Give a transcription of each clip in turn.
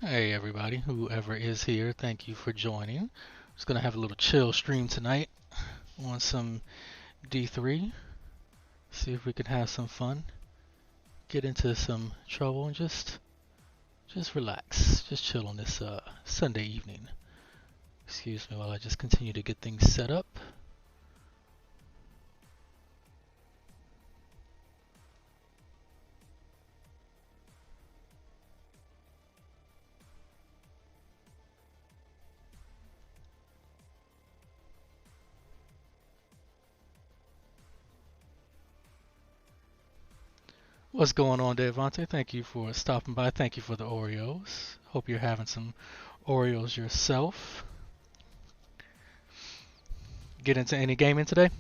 Hey everybody, whoever is here, thank you for joining. Just gonna have a little chill stream tonight on some D3. See if we can have some fun, get into some trouble, and just relax, just chill on this Sunday evening. Excuse me while I just continue to get things set up. What's going on, Devontae? Thank you for stopping by. Thank you for the Oreos. Hope you're having some Oreos yourself. Get into any gaming today?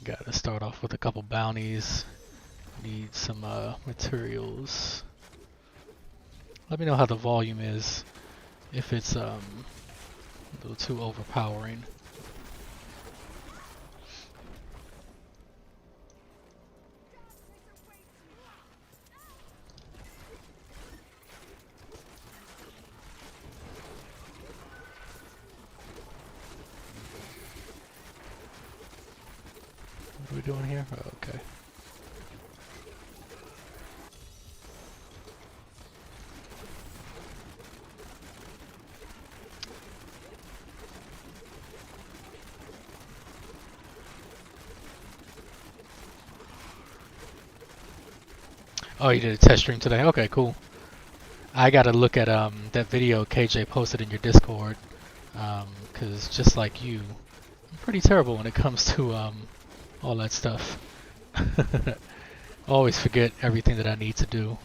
Gotta start off with a couple bounties. Need some materials. Let me know how the volume is, if it's a little too overpowering. What are we doing here? Oh, okay. Oh, you did a test stream today? Okay, cool. I gotta look at that video KJ posted in your Discord, cause just like you, I'm pretty terrible when it comes to all that stuff. Always forget everything that I need to do.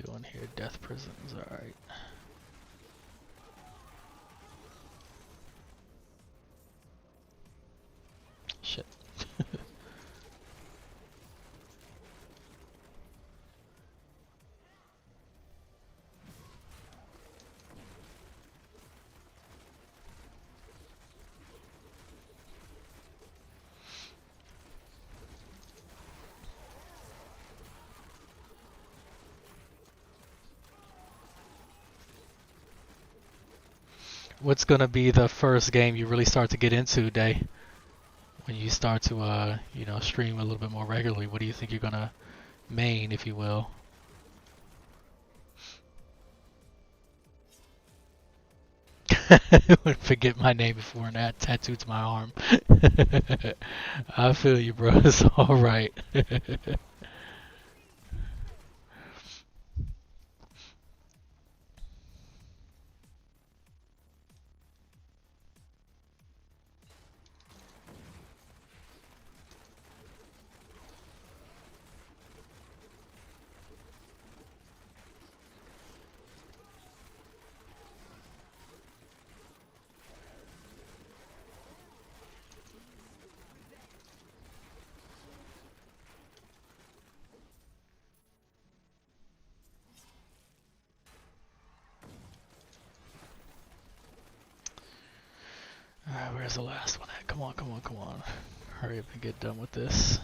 Doing here, death prisons, alright. Shit. What's gonna be the first game you really start to get into, Day? When you start to, stream a little bit more regularly, what do you think you're gonna main, if you will? Forget my name before and that tattooed to my arm. I feel you, bro. It's alright. Alright, where's the last one at? Come on, come on, come on. Hurry up and get done with this.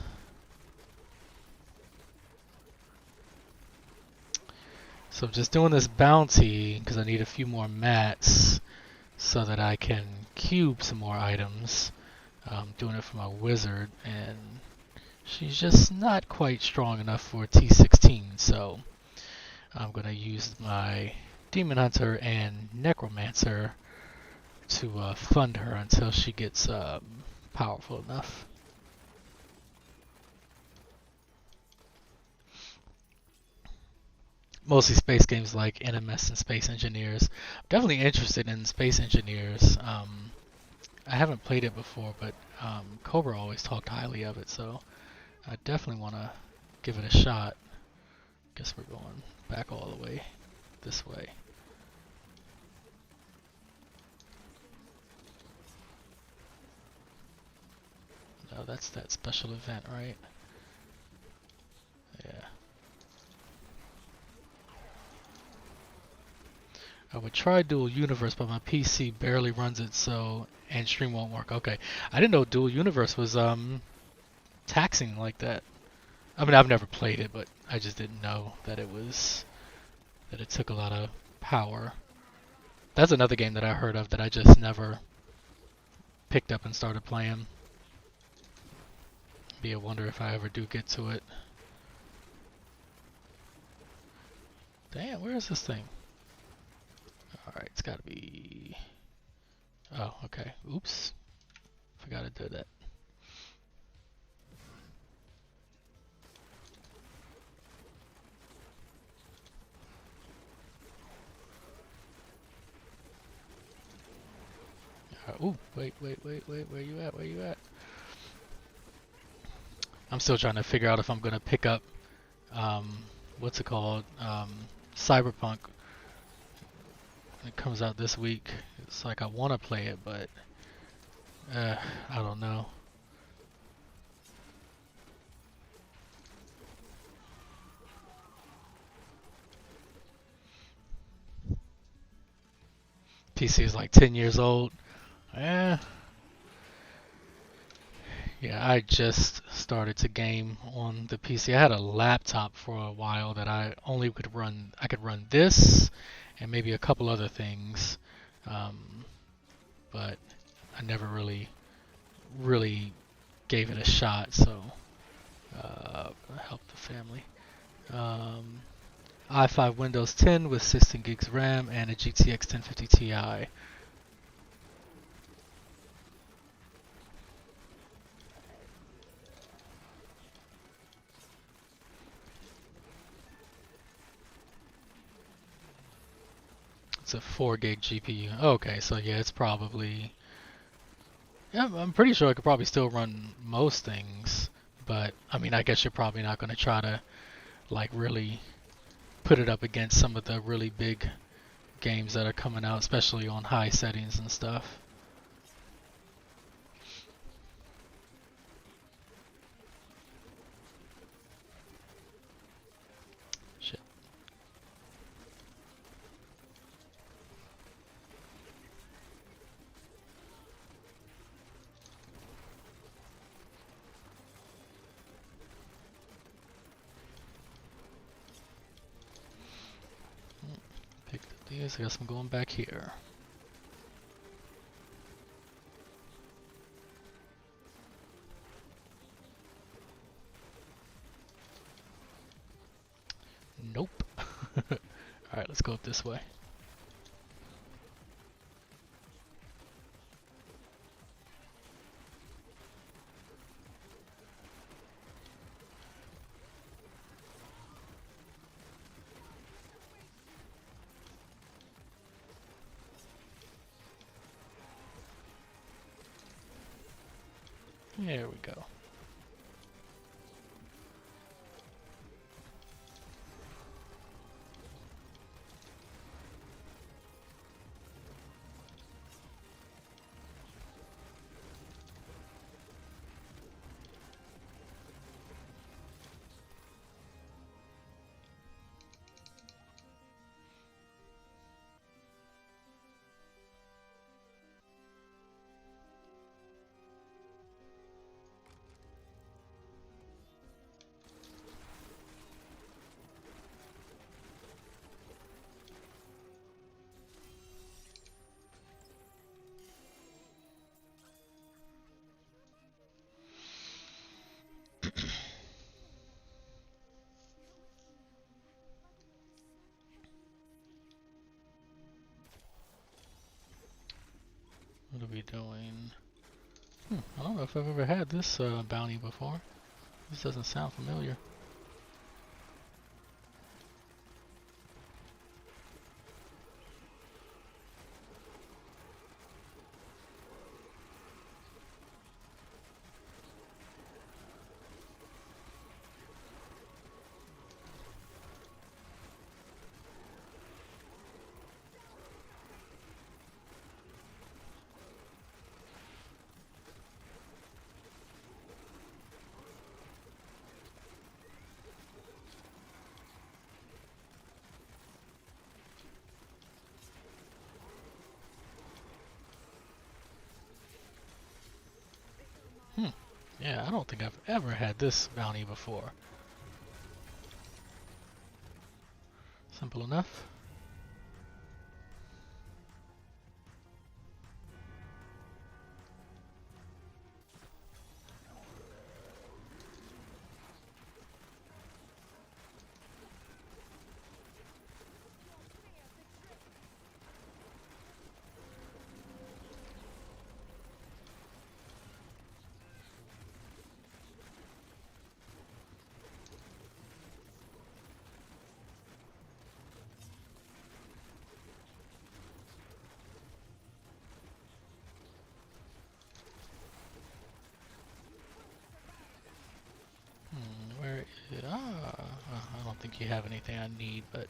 So I'm just doing this bounty because I need a few more mats so that I can cube some more items. I'm doing it for my wizard, and she's just not quite strong enough for T16, so I'm going to use my demon hunter and necromancer to fund her until she gets powerful enough. Mostly space games like NMS and Space Engineers. I'm definitely interested in Space Engineers. I haven't played it before, but Cobra always talked highly of it, so I definitely want to give it a shot. Guess we're going back all the way this way. No, that's that special event, right? Yeah. I would try Dual Universe, but my PC barely runs it, so and stream won't work. Okay. I didn't know Dual Universe was taxing like that. I mean, I've never played it, but I just didn't know that it took a lot of power. That's another game that I heard of that I just never picked up and started playing. Be a wonder if I ever do get to it. Damn, where is this thing? Alright, it's gotta be... Oh, okay. Oops. Forgot to do that. Ooh, wait, where you at? Where you at? I'm still trying to figure out if I'm gonna pick up, what's it called? Cyberpunk. It comes out this week. It's like I want to play it, but I don't know. PC is like 10 years old. Yeah, I just started to game on the PC. I had a laptop for a while that I could run this and maybe a couple other things, but I never really gave it a shot. So help the family. i5 Windows 10 with 16 gigs RAM and a GTX 1050 Ti. It's a 4 gig GPU. Okay, so yeah, it's probably... Yeah, I'm pretty sure I could probably still run most things, but I mean, I guess you're probably not going to try to like really put it up against some of the really big games that are coming out, especially on high settings and stuff. Shit. Picked up these. I guess I'm going back here. Nope. Alright, let's go up this way. There we go. you doing? I don't know if I've ever had this bounty before. This doesn't sound familiar. Yeah, I don't think I've ever had this bounty before. Simple enough. Where? I don't think you have anything I need, but.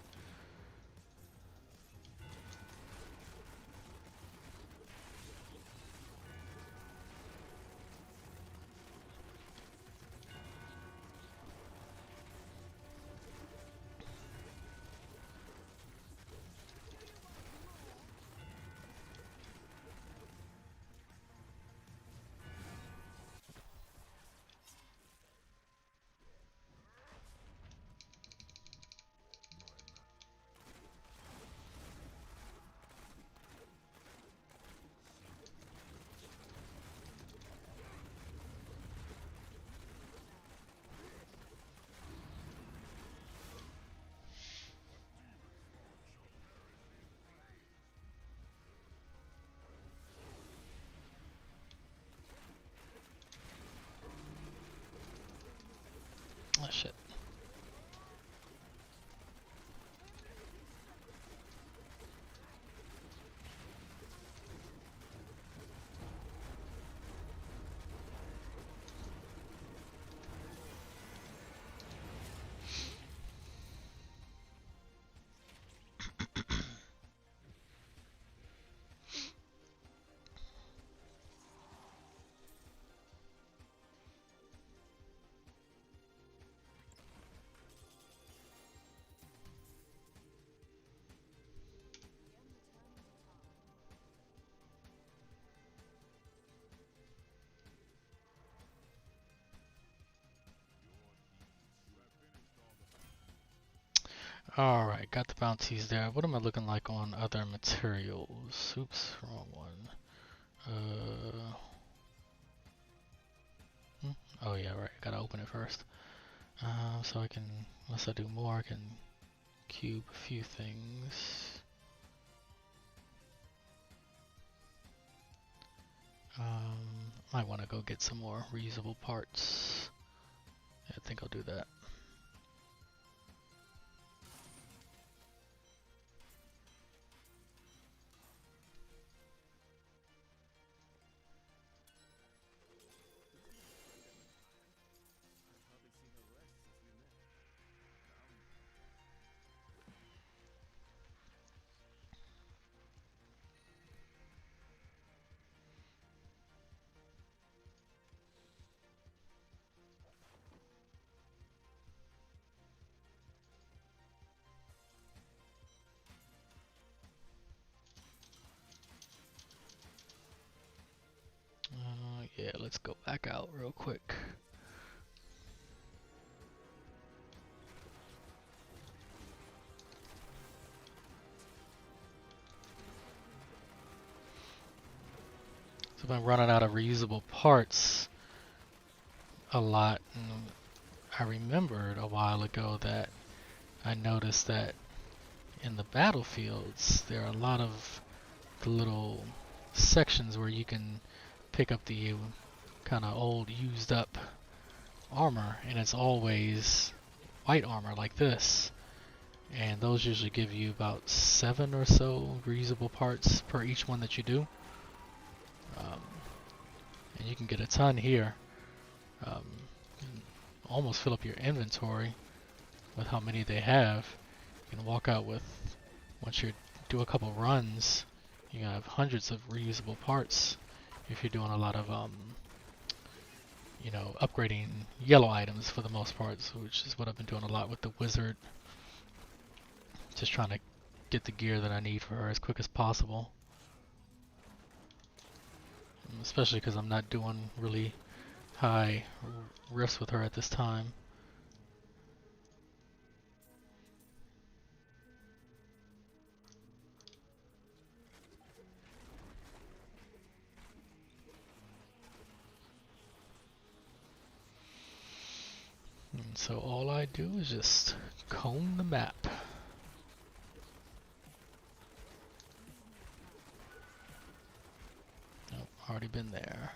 Oh shit. Alright, got the bounties there. What am I looking like on other materials? Oops, wrong one. Oh yeah, right, gotta open it first. So I can, unless I do more, I can cube a few things. Might want to go get some more reusable parts. Yeah, I think I'll do that. Yeah, let's go back out real quick. So I've been running out of reusable parts a lot. And I remembered a while ago that I noticed that in the battlefields there are a lot of the little sections where you can pick up the kind of old used up armor, and it's always white armor like this, and those usually give you about 7 or so reusable parts per each one that you do. And you can get a ton here. Almost fill up your inventory with how many they have. You can walk out with, once you do a couple runs, you have hundreds of reusable parts if you're doing a lot of you know, upgrading yellow items for the most part, which is what I've been doing a lot with the wizard. Just trying to get the gear that I need for her as quick as possible. Especially because I'm not doing really high rifts with her at this time. And so all I do is just comb the map. Nope, already been there.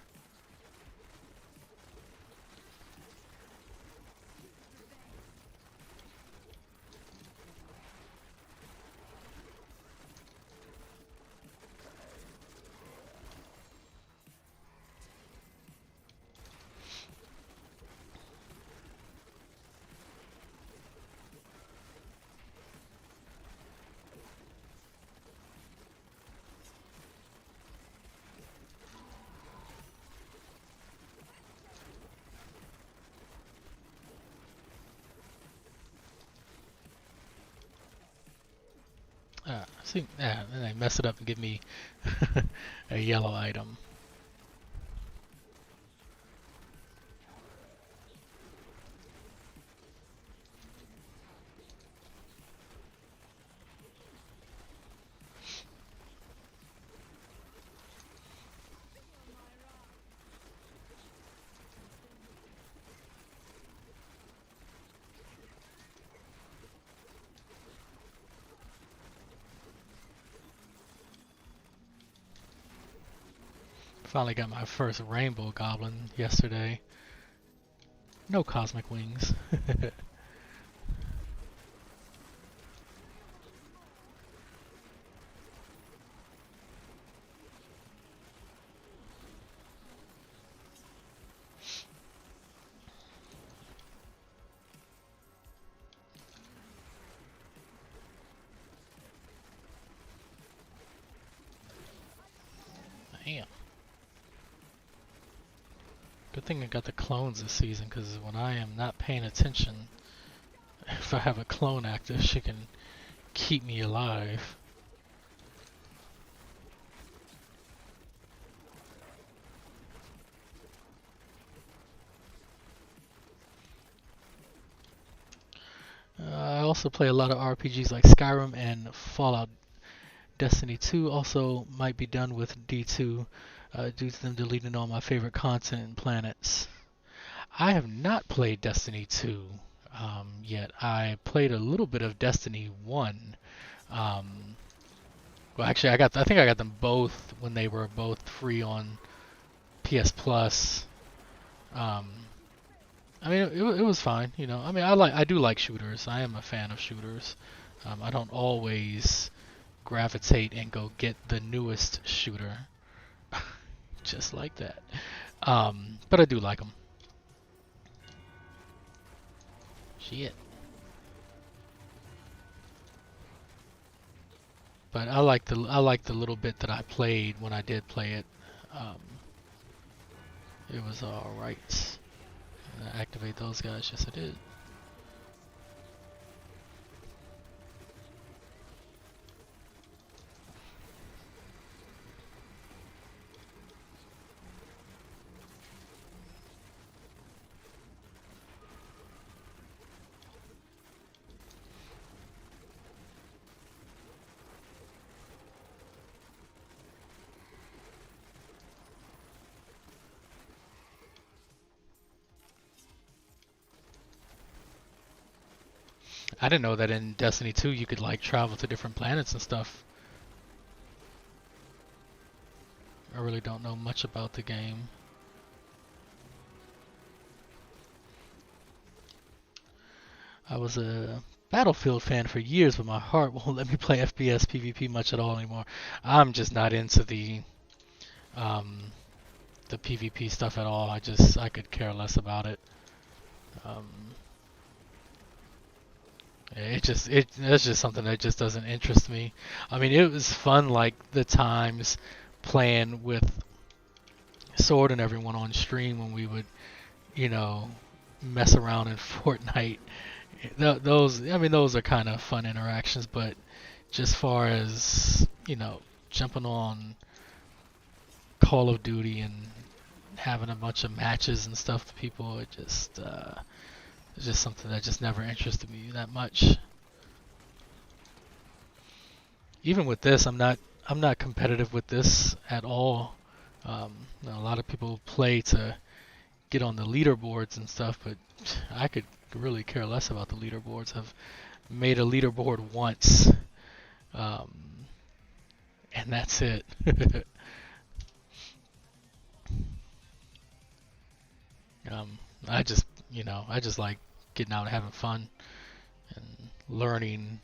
See, then they mess it up and give me a yellow item. Finally got my first rainbow goblin yesterday. No cosmic wings. Damn. Good thing I got the clones this season, because when I am not paying attention, if I have a clone active, she can keep me alive. I also play a lot of RPGs like Skyrim and Fallout. Destiny 2 also might be done with D2 due to them deleting all my favorite content and planets. I have not played Destiny 2 yet. I played a little bit of Destiny 1. Well, actually, I think I got them both when they were both free on PS Plus. I mean, it was fine, you know. I mean, I do like shooters. I am a fan of shooters. I don't always gravitate and go get the newest shooter, just like that. But I do like them. Shit. But I like the little bit that I played when I did play it. It was all right. Activate those guys. Yes, I did. I didn't know that in Destiny 2 you could like travel to different planets and stuff. I really don't know much about the game. I was a Battlefield fan for years, but my heart won't let me play FPS PvP much at all anymore. I'm just not into um, the PvP stuff at all. I could care less about it. Um, that's just something that just doesn't interest me. I mean, it was fun like the times playing with Sword and everyone on stream when we would, you know, mess around in Fortnite. Those are kind of fun interactions, but just far as, jumping on Call of Duty and having a bunch of matches and stuff with people, it's just something that just never interested me that much. Even with this, I'm not competitive with this at all. A lot of people play to get on the leaderboards and stuff, but I could really care less about the leaderboards. I've made a leaderboard once, um, and that's it. um, I just like getting out and having fun and learning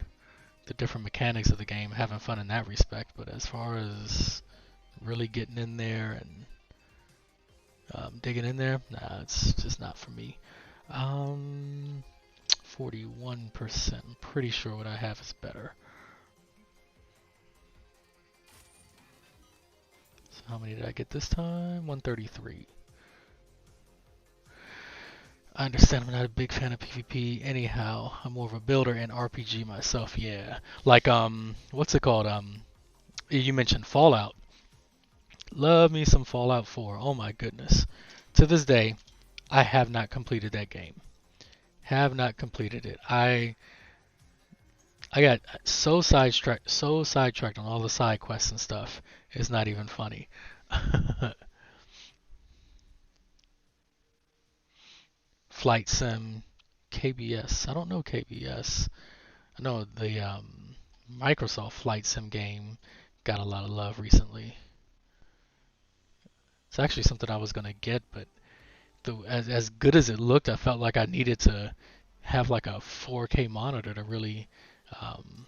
the different mechanics of the game, having fun in that respect. But as far as really getting in there and digging in there, nah, it's just not for me. 41%. I'm pretty sure what I have is better. So how many did I get this time? 133. I understand I'm not a big fan of PvP anyhow. I'm more of a builder and RPG myself, yeah. Like, what's it called? You mentioned Fallout. Love me some Fallout 4. Oh my goodness. To this day, I have not completed that game. Have not completed it. I got so sidetracked on all the side quests and stuff. It's not even funny. Flight Sim, KBS. I don't know KBS. I know the Microsoft Flight Sim game got a lot of love recently. It's actually something I was gonna get, but as good as it looked, I felt like I needed to have like a 4K monitor to really um,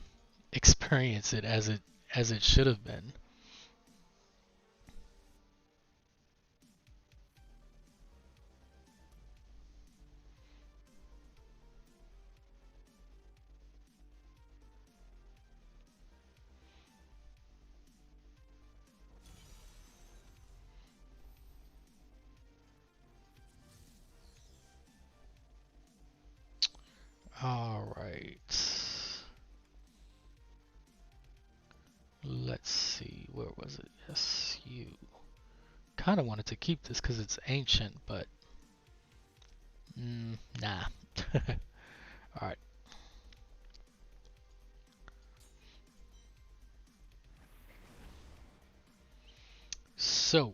experience it as it should have been. All right. Let's see. Where was it? SU. Kind of wanted to keep this because it's ancient, but nah. All right. So,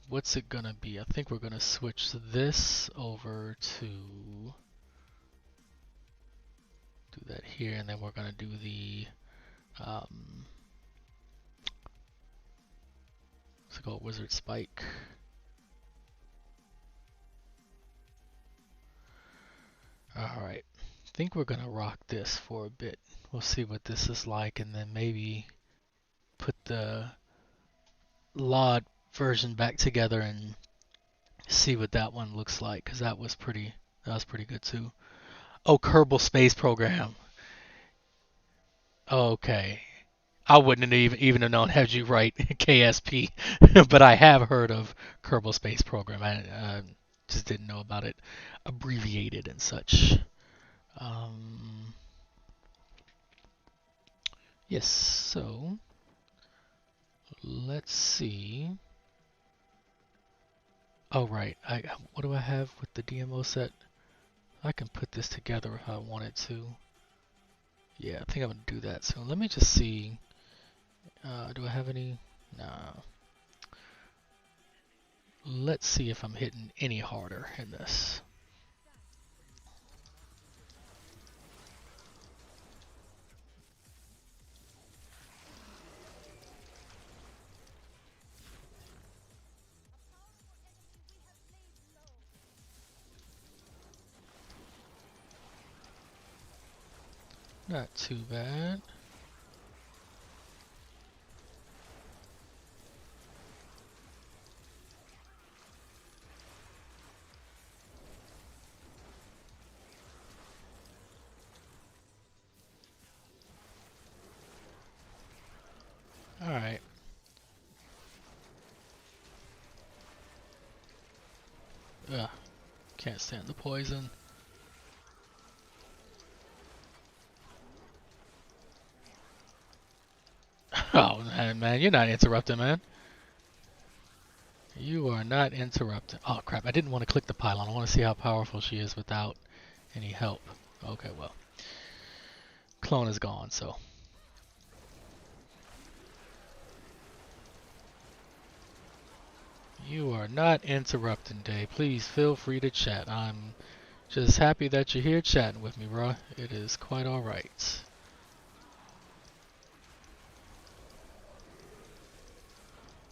what's it gonna be? I think we're gonna switch this over to do that here, and then we're gonna do the what's it called? Wizard Spike. All right. I think we're gonna rock this for a bit. We'll see what this is like, and then maybe put the LOD version back together and see what that one looks like, because that was pretty good too. Oh, Kerbal Space Program. Okay. I wouldn't have even have known had you write KSP, but I have heard of Kerbal Space Program. I just didn't know about it abbreviated and such. Um, yes, so let's see. Oh, right. What do I have with the DMO set? I can put this together if I wanted to. Yeah, I think I'm gonna do that. So let me just see. Do I have any? No. Let's see if I'm hitting any harder in this. Not too bad. Alright. Ugh. Can't stand the poison. Oh, man, you're not interrupting, man. You are not interrupting. Oh, crap. I didn't want to click the pylon. I want to see how powerful she is without any help. Okay, well. Clone is gone, so. You are not interrupting, Day. Please feel free to chat. I'm just happy that you're here chatting with me, bro. It is quite alright.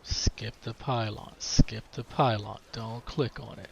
Skip the pylon. Skip the pylon. Don't click on it.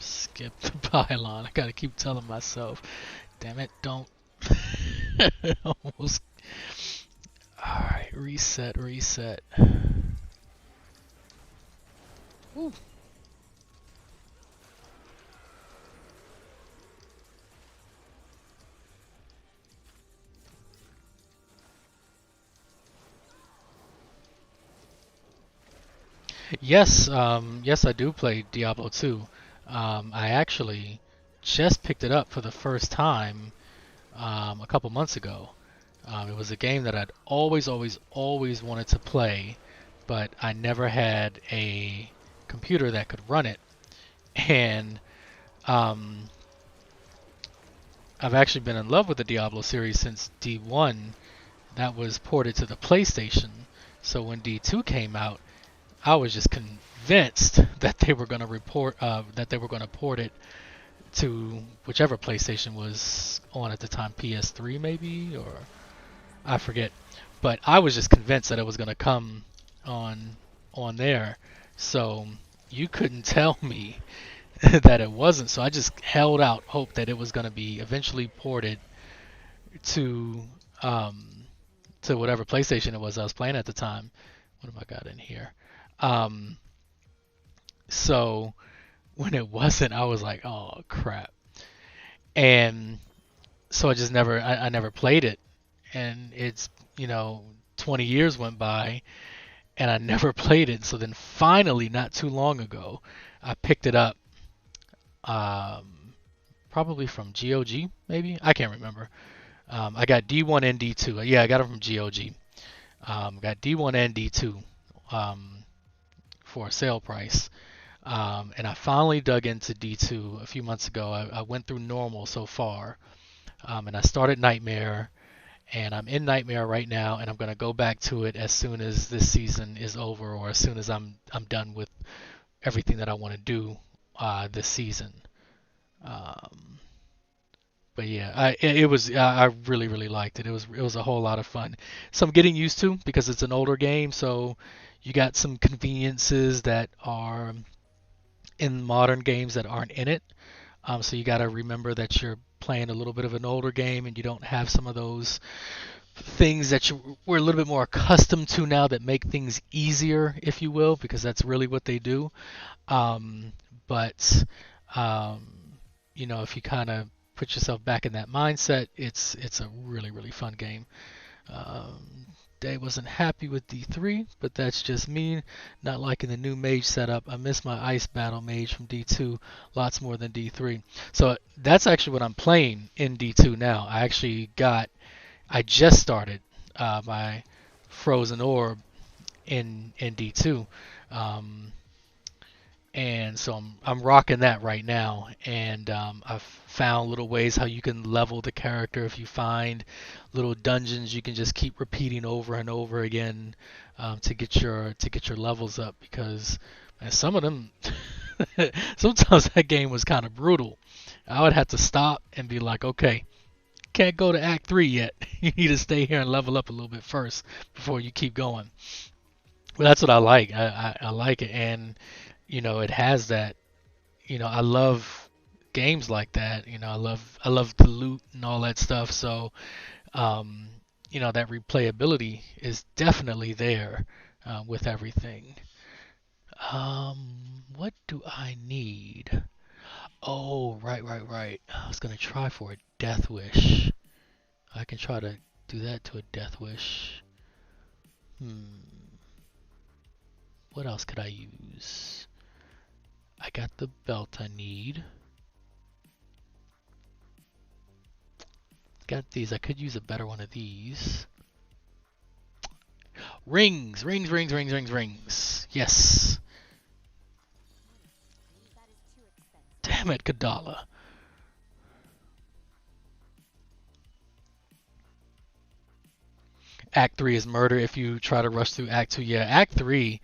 Skip the pylon. I gotta keep telling myself. Damn it, don't. Almost. Alright, reset, reset. Woo. Yes, yes, I do play Diablo 2. I actually just picked it up for the first time a couple months ago. It was a game that I'd always wanted to play, but I never had a computer that could run it. And um, I've actually been in love with the Diablo series since D1. That was ported to the PlayStation. So when D2 came out, I was just convinced that they were going to port it to whichever PlayStation was on at the time, PS3 maybe, or I forget. But I was just convinced that it was going to come on there. So you couldn't tell me that it wasn't. So I just held out hope that it was going to be eventually ported to to whatever PlayStation it was I was playing at the time. What have I got in here? Um, so when it wasn't, I was like, oh crap. And so I never played it. And it's, 20 years went by and I never played it. So then finally, not too long ago, I picked it up, probably from GOG, maybe? I can't remember. I got D1 and D2. Yeah, I got it from GOG. Got D1 and D2 for a sale price. And I finally dug into D2 a few months ago. I went through normal so far, and I started Nightmare, and I'm in Nightmare right now, and I'm gonna go back to it as soon as this season is over, or as soon as I'm done with everything that I want to do this season. Um, but yeah, I really liked it. It was a whole lot of fun. So I'm getting used to because it's an older game, so you got some conveniences that are in modern games that aren't in it. So you got to remember that you're playing a little bit of an older game and you don't have some of those things that we're a little bit more accustomed to now that make things easier, if you will, because that's really what they do. Um, but um, if you kind of put yourself back in that mindset, it's a really fun game. Um, Day wasn't happy with D3, but that's just me not liking the new mage setup. I miss my ice battle mage from D2 lots more than D3. So that's actually what I'm playing in D2 now. I just started my frozen orb in D2. Um, and so I'm rocking that right now. And I've found little ways how you can level the character. If you find little dungeons, you can just keep repeating over and over again to get your levels up. Because man, some of them, sometimes that game was kind of brutal. I would have to stop and be like, okay, can't go to Act 3 yet. You need to stay here and level up a little bit first before you keep going. But that's what I like. I like it, and it has that. I love games like that. I love the loot and all that stuff. So um, that replayability is definitely there with everything. What do I need? Oh, right, right, right. I was gonna try for a death wish. I can try to do that to a death wish. Hmm. What else could I use? I got the belt I need. Got these. I could use a better one of these. Rings, rings, rings, rings, rings, rings. Yes. Damn it, Kadala. Act 3 is murder if you try to rush through Act 2. Yeah, Act 3,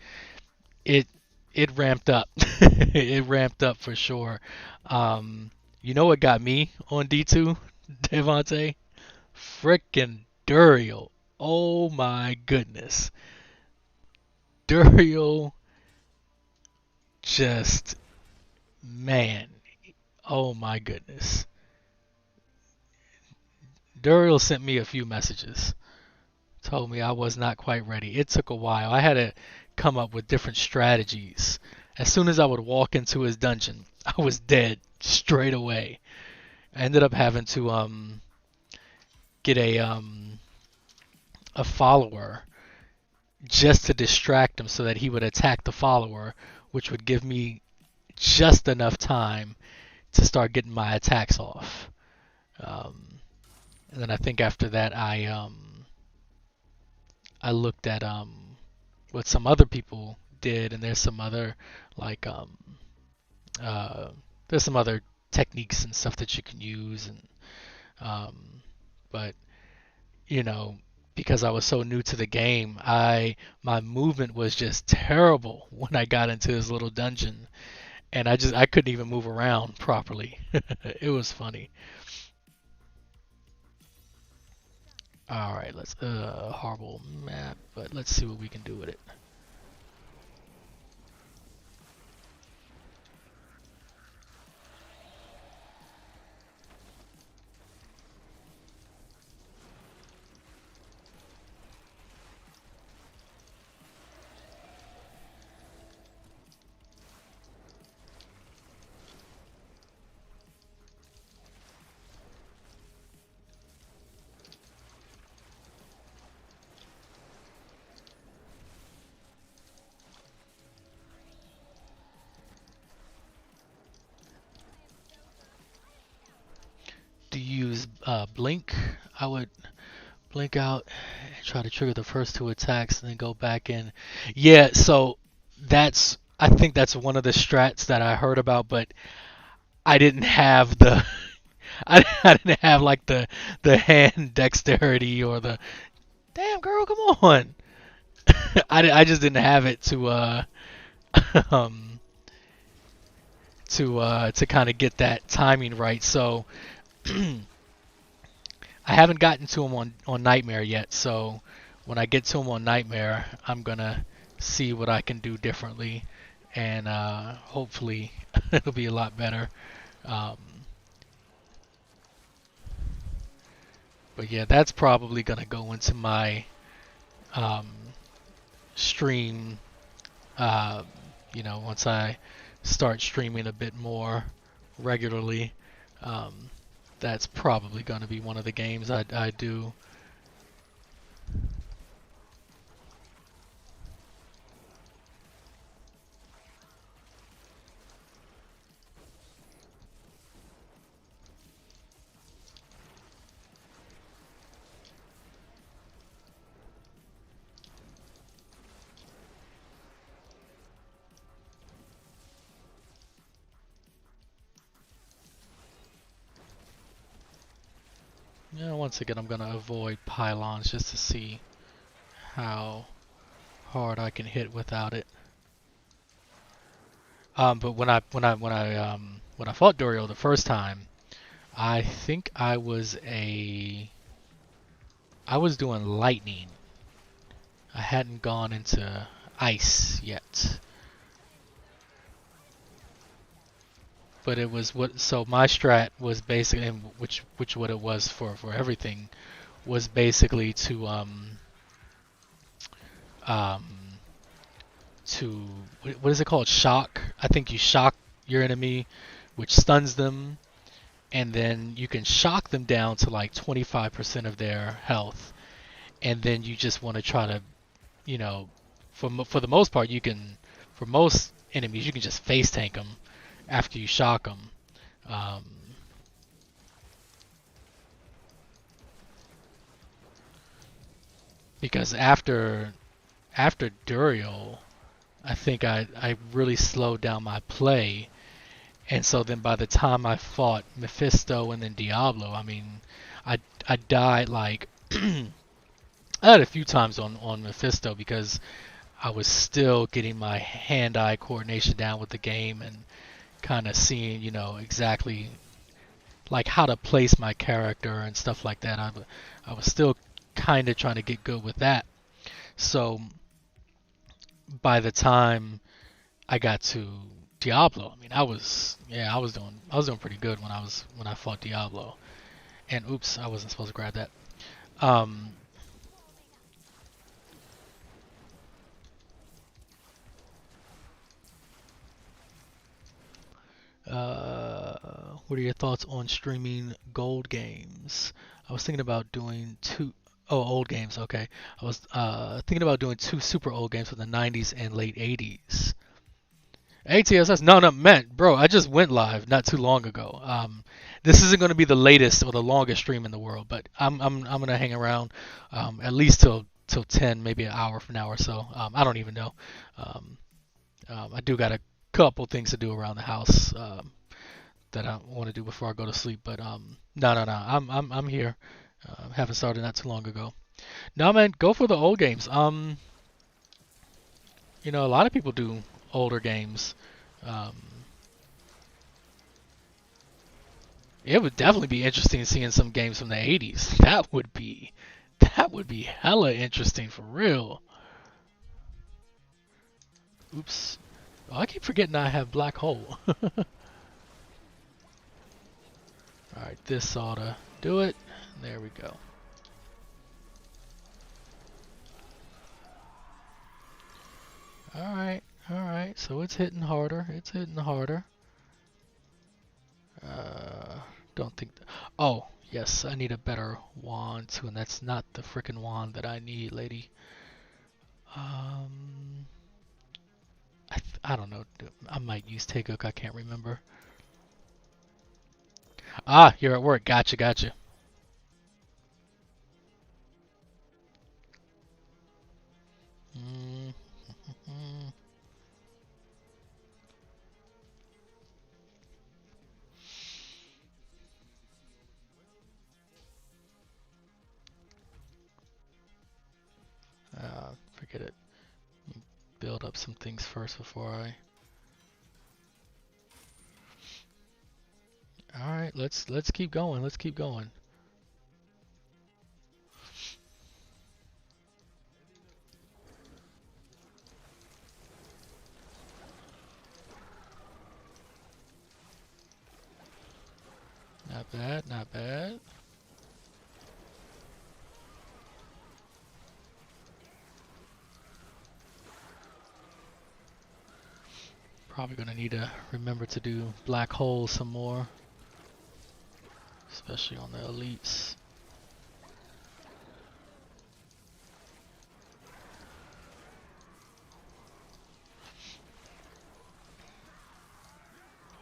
it it ramped up. It ramped up for sure. You know what got me on D2, Devontae? Frickin' Duriel. Oh my goodness. Duriel just, man. Oh my goodness. Duriel sent me a few messages. Told me I was not quite ready. It took a while. I had to come up with different strategies. As soon as I would walk into his dungeon, I was dead straight away. I ended up having to get a follower just to distract him so that he would attack the follower, which would give me just enough time to start getting my attacks off. Um, and then I think after that I looked at what some other people did, and there's some other like uh, there's some other techniques and stuff that you can use, and but you know because I was so new to the game, my movement was just terrible when I got into this little dungeon, and I couldn't even move around properly. It was funny. All right, let's horrible map, but let's see what we can do with it. Do you use blink? I would blink out and try to trigger the first two attacks and then go back in. Yeah, so I think that's one of the strats that I heard about, but I didn't have the I didn't have like the hand dexterity or the damn girl, come on. I just didn't have it to um to kind of get that timing right. So I haven't gotten to him on Nightmare yet, so when I get to him on Nightmare, I'm gonna see what I can do differently, and hopefully it'll be a lot better. Um, but yeah, that's probably gonna go into my um, stream. Uh, once I start streaming a bit more regularly, um, that's probably gonna be one of the games I do. Yeah, once again, I'm gonna avoid pylons just to see how hard I can hit without it. But when I fought Duriel the first time, I think I was doing lightning. I hadn't gone into ice yet. But it was so my strat was basically, and which what it was for everything, was basically um to what is it called, shock. I think you shock your enemy, which stuns them, and then you can shock them down to like 25% of their health, and then you just want to try to, you know, for the most part, you can, for most enemies, you can just face tank them after you shock them. Um, because after Duriel, I think I really slowed down my play, and so then by the time I fought Mephisto and then Diablo, I mean, I I died like I had a few times on Mephisto because I was still getting my hand-eye coordination down with the game and kind of seeing, exactly like how to place my character and stuff like that. I was still kind of trying to get good with that. So by the time I got to Diablo, I mean, I was doing pretty good when I fought Diablo. And oops, I wasn't supposed to grab that. Um, what are your thoughts on streaming gold games? I was thinking about doing two oh old games. Okay, I was thinking about doing two super old games from the 90s and late 80s. ATSS? No, no, man, bro. I just went live not too long ago. This isn't going to be the latest or the longest stream in the world, but I'm gonna hang around at least till 10, maybe an hour from now or so. I don't even know. Um, I do got a couple things to do around the house that I want to do before I go to sleep, but no, no, no. I'm here. Haven't started not too long ago. No, man, go for the old games. A lot of people do older games. Um, It would definitely be interesting seeing some games from the 80s. That would be hella interesting for real. Oops. Oh, I keep forgetting I have black hole. Alright, this ought to do it. There we go. Alright, alright. So it's hitting harder. It's hitting harder. Uh, don't think. Oh, yes, I need a better wand too, and that's not the frickin' wand that I need, lady. Um, I don't know. I might use Taegook. I can't remember. Ah, you're at work. Gotcha, gotcha. Mm, forget it. Build up some things first before I. All right, let's keep going. Let's keep going. Not bad, not bad. Probably gonna need to remember to do black holes some more, especially on the elites.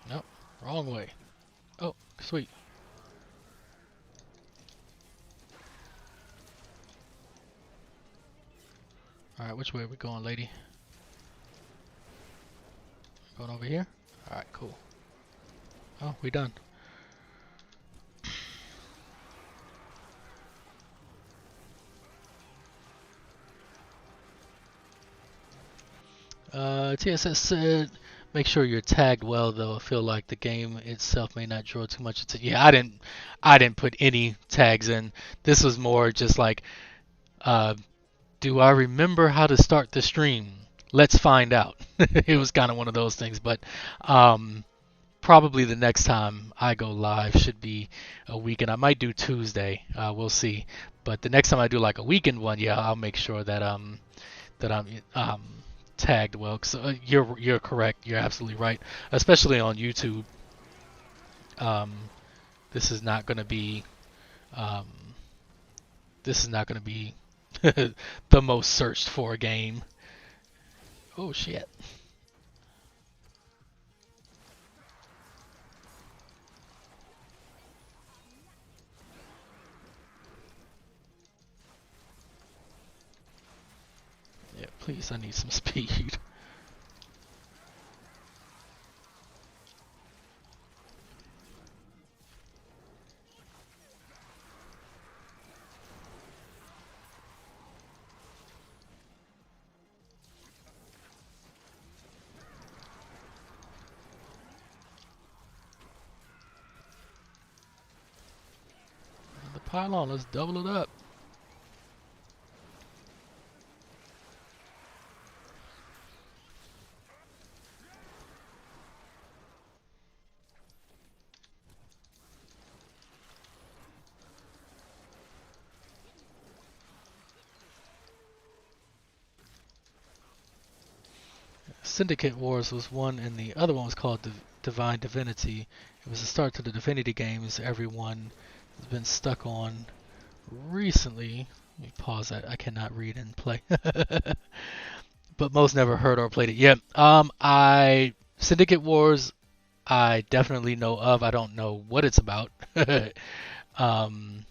Nope, wrong way. Oh, sweet. All right, which way are we going, lady? Going over here? All right, cool. Oh, we done. TSS said, make sure you're tagged well though. I feel like the game itself may not draw too much attention. Yeah, I didn't put any tags in. This was more just like, uh, do I remember how to start the stream? Let's find out. It was kind of one of those things, but um, probably the next time I go live should be a weekend. I might do Tuesday. We'll see. But the next time I do like a weekend one, yeah, I'll make sure that I'm tagged well. So you're correct. You're absolutely right. Especially on YouTube, um, this is not going to be um, this is not going to be the most searched for game. Oh shit. Yeah, please, I need some speed. The pylon, let's double it up. Syndicate Wars was one, and the other one was called Divine Divinity. It was the start to the Divinity games everyone has been stuck on recently. Let me pause that. I cannot read and play. But most never heard or played it. Yeah. I Syndicate Wars I definitely know of. I don't know what it's about. um,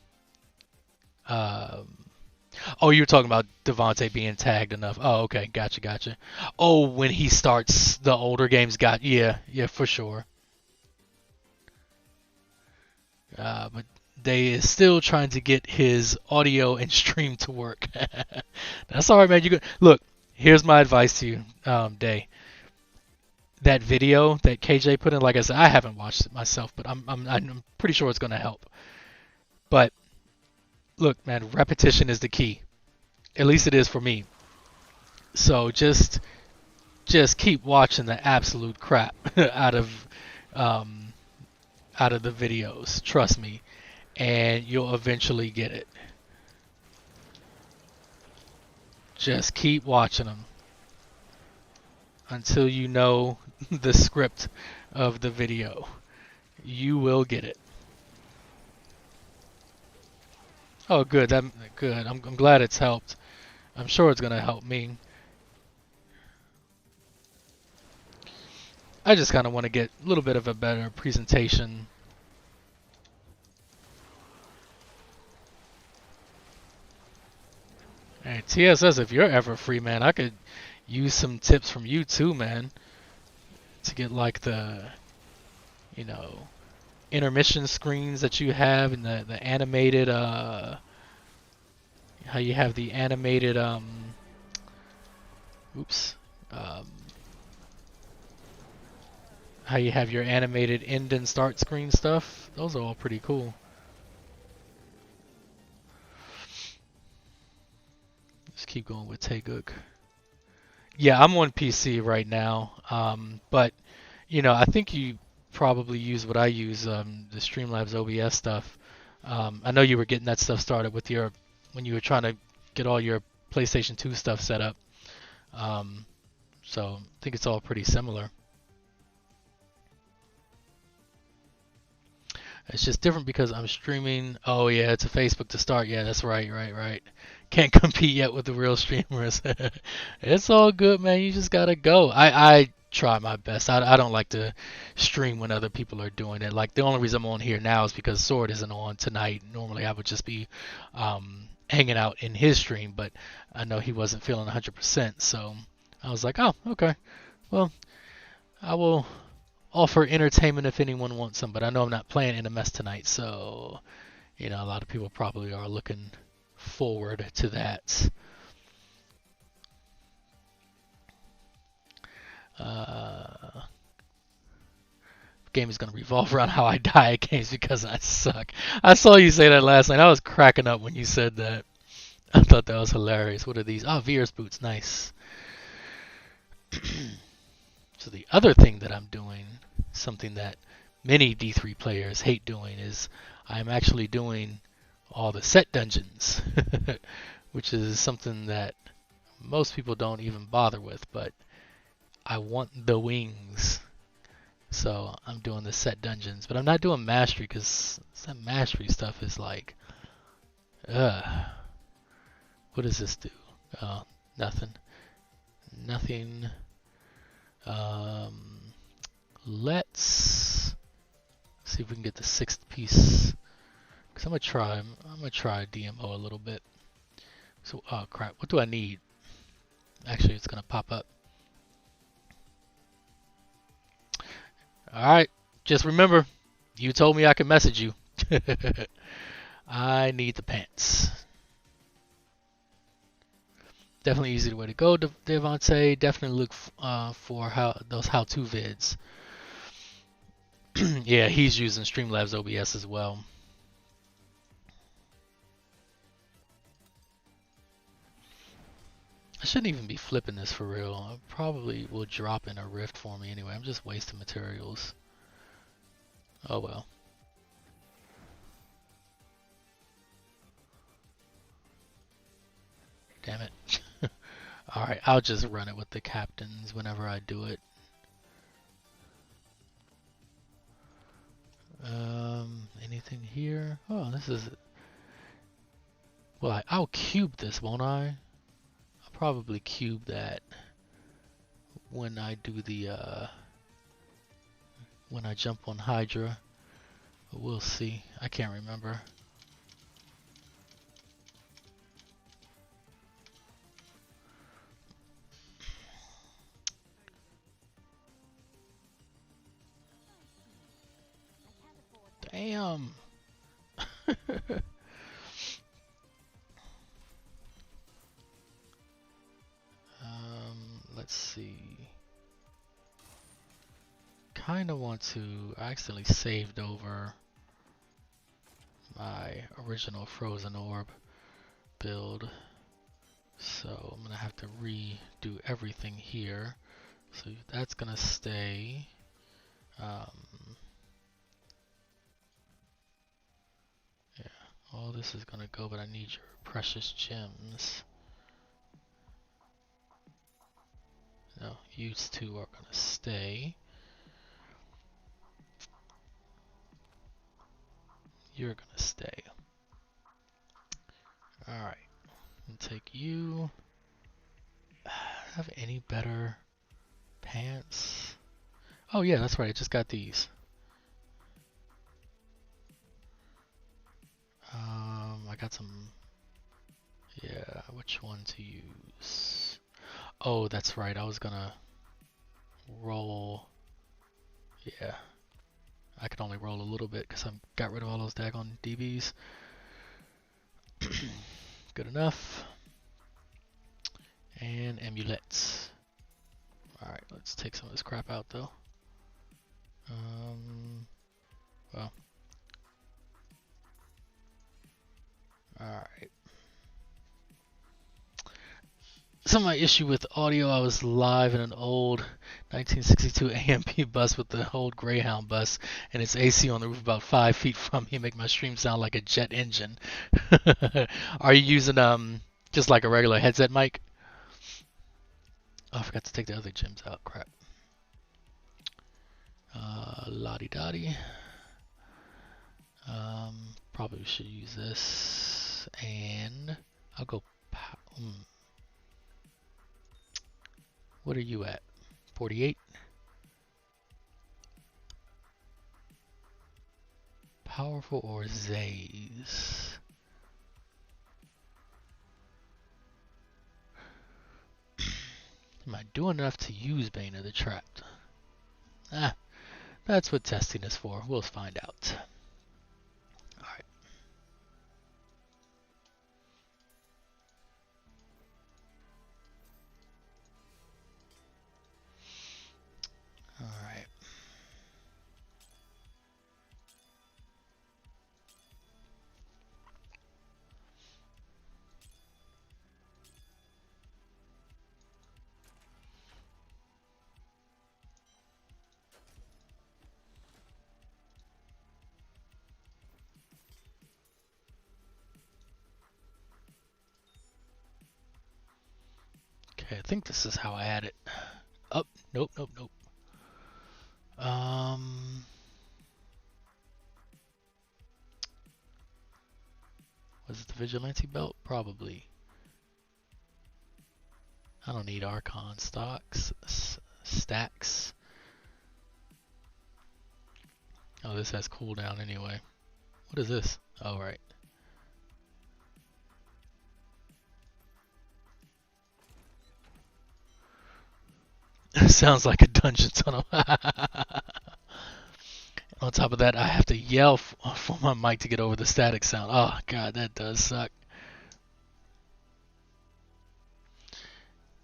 um, oh, you're talking about Devontae being tagged enough. Oh, okay, gotcha. Oh, when he starts the older games, yeah, for sure. But they is still trying to get his audio and stream to work. That's all right, man. You can look. Here's my advice to you, Day. That video that KJ put in, like I said, I haven't watched it myself, but I'm pretty sure it's gonna help. But look, man, repetition is the key. At least it is for me. So just keep watching the absolute crap um, out of the videos. Trust me, and you'll eventually get it. Just keep watching them until you know the script of the video. You will get it. Oh, good. Good. I'm glad it's helped. I'm sure it's gonna help me. I just kind of want to get a little bit of a better presentation. Hey, TSS, if you're ever free, man, I could use some tips from you too, man, to get like the, you know, intermission screens that you have and the animated, how you have the animated, oops, how you have your animated end and start screen stuff. Those are all pretty cool. Just keep going with Taeguk. Yeah, I'm on PC right now, but you know, I think you probably use what I use, the Streamlabs OBS stuff. I know you were getting that stuff started with your when you were trying to get all your PlayStation 2 stuff set up. So I think it's all pretty similar. It's just different because I'm streaming. Oh yeah, it's a Facebook to start. Yeah, that's right. Can't compete yet with the real streamers. It's all good, man. You just gotta go. I try my best. I don't like to stream when other people are doing it. Like the only reason I'm on here now is because Sword isn't on tonight. Normally I would just be hanging out in his stream, but I know he wasn't feeling 100%. So I was like, oh, okay. Well, I will offer entertainment if anyone wants some, but I know I'm not playing NMS tonight, so you know a lot of people probably are looking forward to that. Uh, game is gonna revolve around how I die at games because I suck. I saw you say that last night. I was cracking up when you said that. I thought that was hilarious. What are these? Oh, Veer's boots. Nice. So the other thing that I'm doing, something that many D3 players hate doing, is I'm actually doing all the set dungeons, which is something that most people don't even bother with, but I want the wings. So I'm doing the set dungeons, but I'm not doing mastery because that mastery stuff is like, ugh. What does this do? Oh, nothing. Nothing. Um, let's see if we can get the sixth piece. Cause I'm gonna try DMO a little bit. So, oh crap, what do I need? Actually, it's gonna pop up. All right, just remember, you told me I could message you. I need the pants. Definitely easy way to go, Devontae. Definitely look for those how-to vids. Yeah, he's using Streamlabs OBS as well. I shouldn't even be flipping this for real. I probably will drop in a rift for me anyway. I'm just wasting materials. Oh well. Damn it. Alright, I'll just run it with the captains whenever I do it. Anything here? Oh, this is... Well, I'll cube this, won't I? I'll probably cube that when I do the, when I jump on Hydra. But we'll see. I can't remember. Damn! Let's see. Kinda want to... I accidentally saved over my original Frozen Orb build. So I'm gonna have to redo everything here. So that's gonna stay. Yeah, all this is gonna go, but I need your precious gems. No, you two are gonna stay. You're gonna stay. Alright, take you. Have any better pants? Oh yeah, that's right, I just got these. I got some, yeah, which one to use? Oh, that's right, I was gonna roll, yeah. I can only roll a little bit because I got rid of all those daggone DBs. Good enough. And amulets. Alright, let's take some of this crap out though. Well. Alright. So my issue with audio, I was live in an old 1962 AMP bus with the old Greyhound bus, and it's AC on the roof about 5 feet from me, make my stream sound like a jet engine. Are you using just like a regular headset mic? Oh, I forgot to take the other gems out. Crap. La-di-da-di. Probably should use this, and I'll go. What are you at? 48. Powerful or Zays? Am I doing enough to use Bane of the Trapped? Ah, that's what testing is for. We'll find out. Alright. Okay, I think this is how I had it. Oh, nope, nope, nope. Was it the Vigilante belt? Probably. I don't need Archon stacks. Oh, this has cooldown anyway. What is this? Oh, right. Sounds like a dungeon tunnel. On top of that, I have to yell for my mic to get over the static sound. Oh, God, that does suck.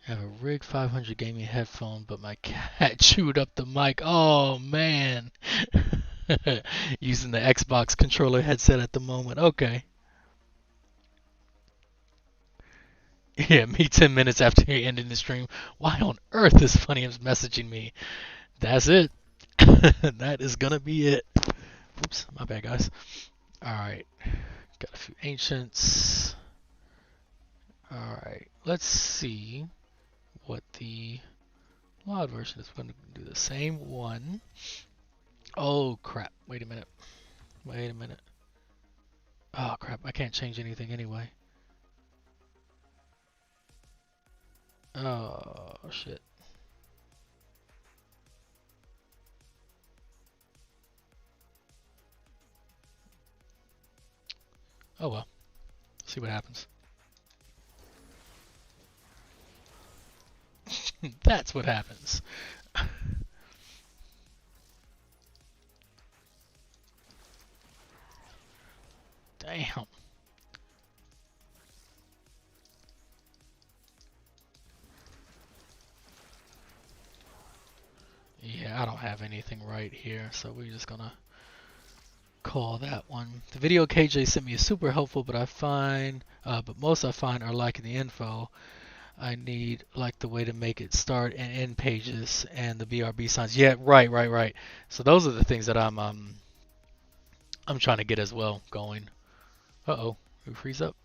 I have a Rig 500 gaming headphone, but my cat chewed up the mic. Oh, man. Using the Xbox controller headset at the moment. Okay. Yeah, me 10 minutes after ending the stream. Why on earth is Funny M's messaging me? That's it. That is gonna be it. Oops, my bad, guys. Alright. Got a few ancients. Alright. Let's see what the loud version is. We're gonna do the same one. Oh, crap. Wait a minute. Wait a minute. Oh, crap. I can't change anything anyway. Oh, shit. Oh, well. See what happens. That's what happens. Damn. Yeah, I don't have anything right here, so we're just gonna call that one. The video KJ sent me is super helpful, but most I find are lacking the info. I need like the way to make it start and end pages and the BRB signs. Yeah, right. So those are the things that I'm trying to get as well going. Uh-oh, we freeze up.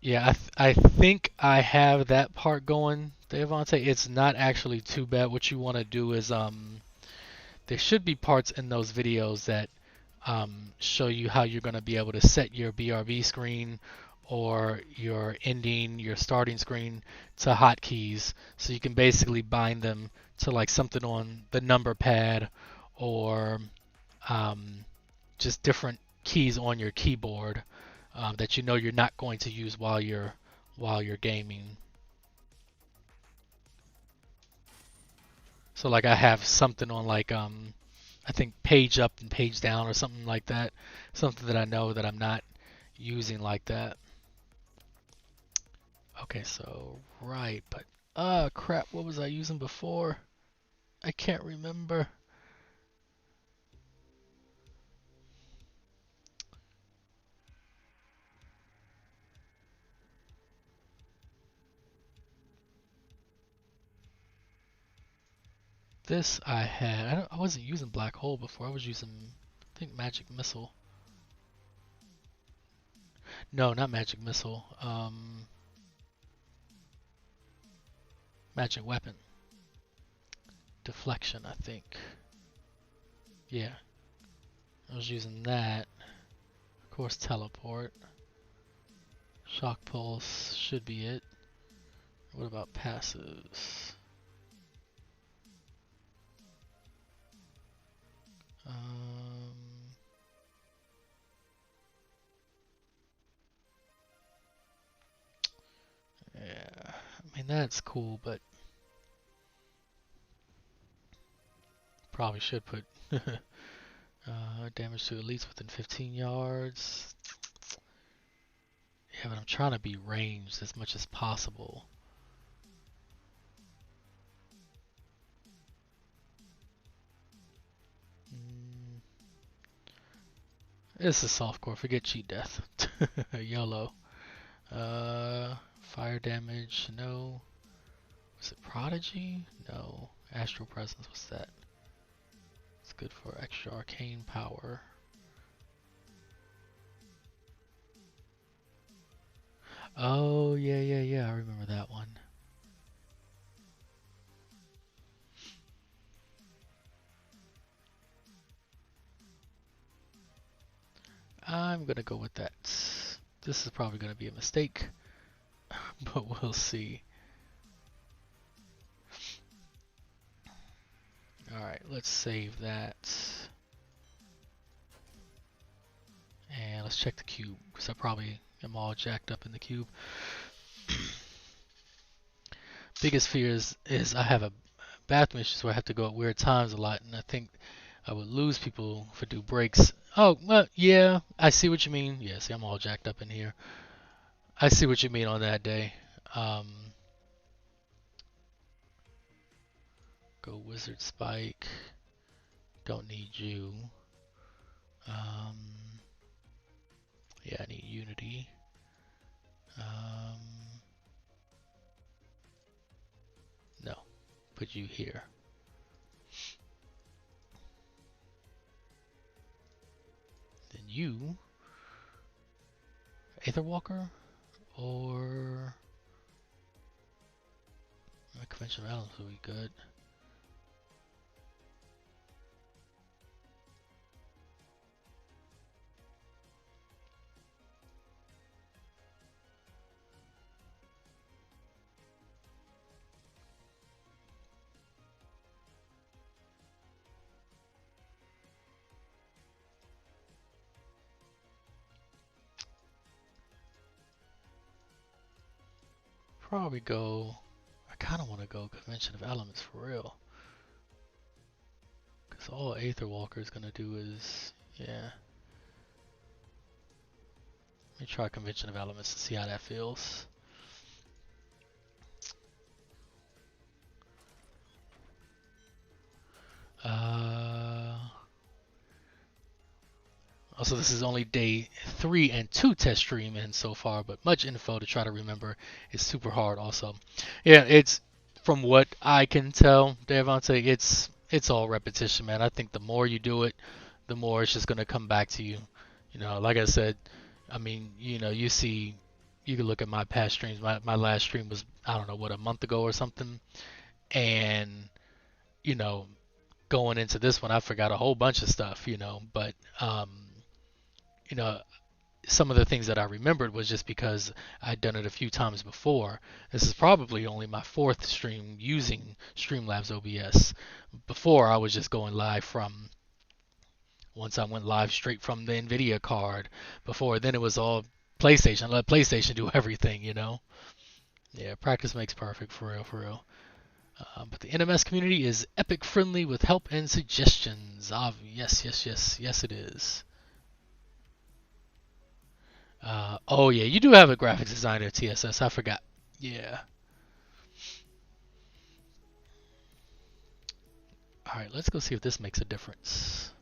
Yeah, I think I have that part going, Devontae. It's not actually too bad. What you want to do is there should be parts in those videos that show you how you're going to be able to set your BRB screen or your ending, your starting screen to hotkeys, so you can basically bind them to like something on the number pad or just different keys on your keyboard that you know you're not going to use while you're gaming. So like I have something on like I think page up and page down or something like that. Something that I know that I'm not using like that. Okay, so right, but crap, what was I using before? I can't remember. This I had. I wasn't using Black Hole before. I was using, I think, Magic Missile. No, not Magic Missile. Magic Weapon. Deflection, I think. Yeah. I was using that. Of course, Teleport. Shock Pulse should be it. What about passives? Yeah, I mean that's cool, but probably should put damage to elites within 15 yards. Yeah, but I'm trying to be ranged as much as possible. This is softcore. Forget cheat death. YOLO. Fire damage. No. Was it Prodigy? No. Astral Presence. What's that? It's good for extra arcane power. Oh, yeah, yeah, yeah. I remember that one. I'm gonna go with that. This is probably gonna be a mistake, but we'll see. Alright, let's save that. And let's check the cube, because I probably am all jacked up in the cube. Biggest fear is I have a bathroom issues where I have to go at weird times a lot, and I think I would lose people if I do breaks. Oh, well, yeah, I see what you mean. Yeah, see, I'm all jacked up in here. I see what you mean on that day. Um, Go Wizard Spike. Don't need you. Um, yeah, I need Unity. No, put you here. Then you, Aetherwalker, or Conventional Elements would be good. Probably go. I kind of want to go Convention of Elements for real. Because all Aetherwalker is going to do is. Yeah. Let me try Convention of Elements to see how that feels. Also, this is only day 3 and 2 test stream in so far, but much info to try to remember is super hard also. Yeah, it's from what I can tell, Devontae, it's all repetition, man. I think the more you do it, the more it's just gonna come back to you. You know, like I said, I mean, you know, you can look at my past streams. My last stream was, I don't know, what, a month ago or something, and you know, going into this one, I forgot a whole bunch of stuff, you know, but you know, some of the things that I remembered was just because I'd done it a few times before. This is probably only my 4th stream using Streamlabs OBS. Before, I was just going live from, once I went live straight from the NVIDIA card. Before, then it was all PlayStation. Let PlayStation do everything, you know? Yeah, practice makes perfect, for real, for real. But the NMS community is epic friendly with help and suggestions. Yes, yes, yes, yes, it is. Oh yeah, you do have a graphics designer TSS. I forgot. Yeah. All right, let's go see if this makes a difference.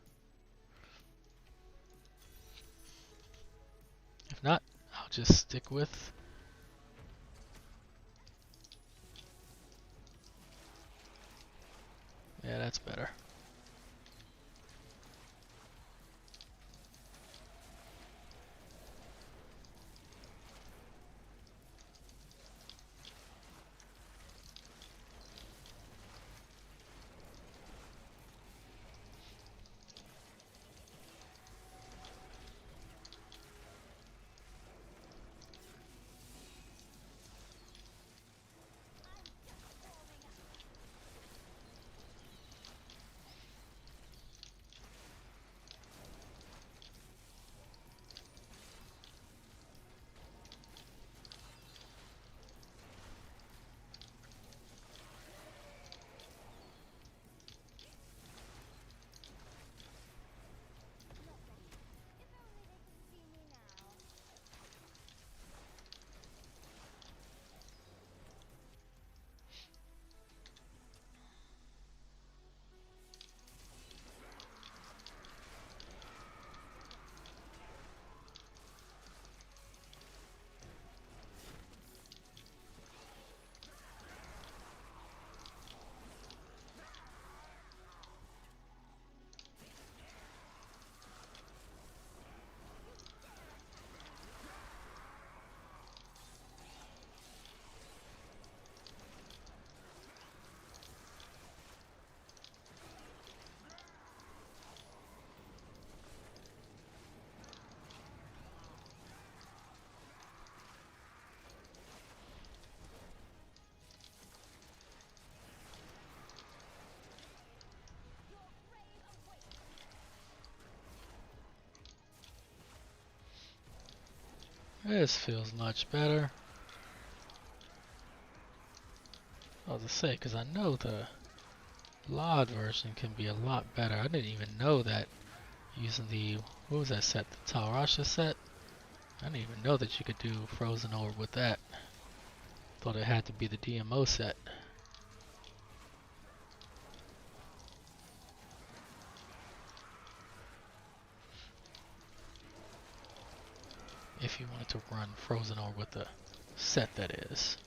If not, I'll just stick with. Yeah, that's better. This feels much better. I was to say, because I know the LOD version can be a lot better. I didn't even know that using the, what was that set? The Talrasha set? I didn't even know that you could do Frozen Orb with that. Thought it had to be the DMO set. If you wanted to run Frozen Orb with the set, that is.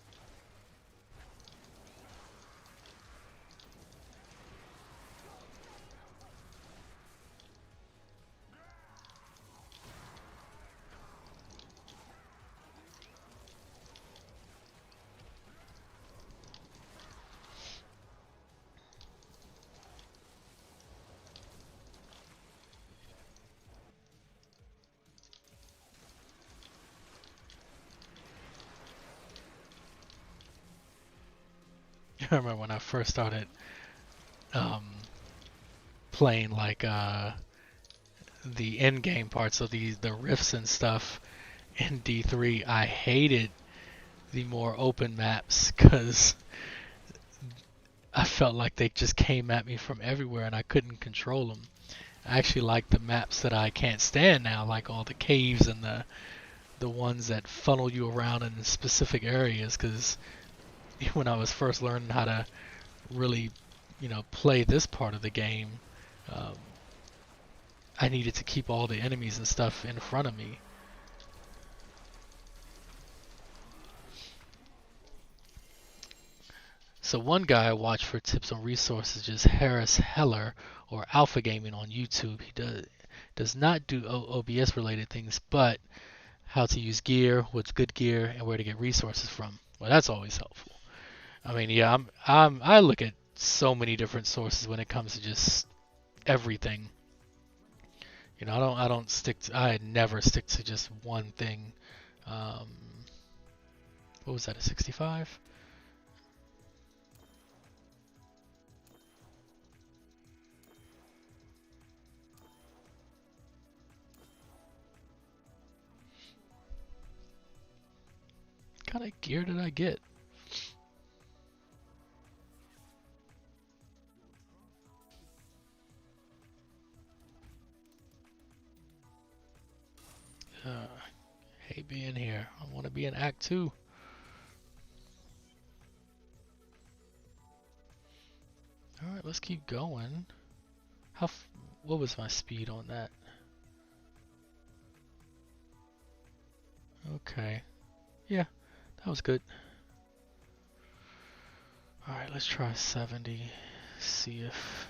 I remember when I first started playing like the end game parts of the rifts and stuff in D3, I hated the more open maps because I felt like they just came at me from everywhere and I couldn't control them. I actually like the maps that I can't stand now, like all the caves and the ones that funnel you around in specific areas, because when I was first learning how to really, play this part of the game, um, I needed to keep all the enemies and stuff in front of me. So one guy I watch for tips on resources is Harris Heller, or Alpha Gaming on YouTube. He does not do OBS related things, but how to use gear, what's good gear, and where to get resources from. Well, that's always helpful. I mean, yeah, I look at so many different sources when it comes to just everything. I never stick to just one thing. What was that, a 65? What kind of gear did I get? Hate being here. I want to be in Act 2. Alright, let's keep going. What was my speed on that? Okay. Yeah, that was good. Alright, let's try 70. See if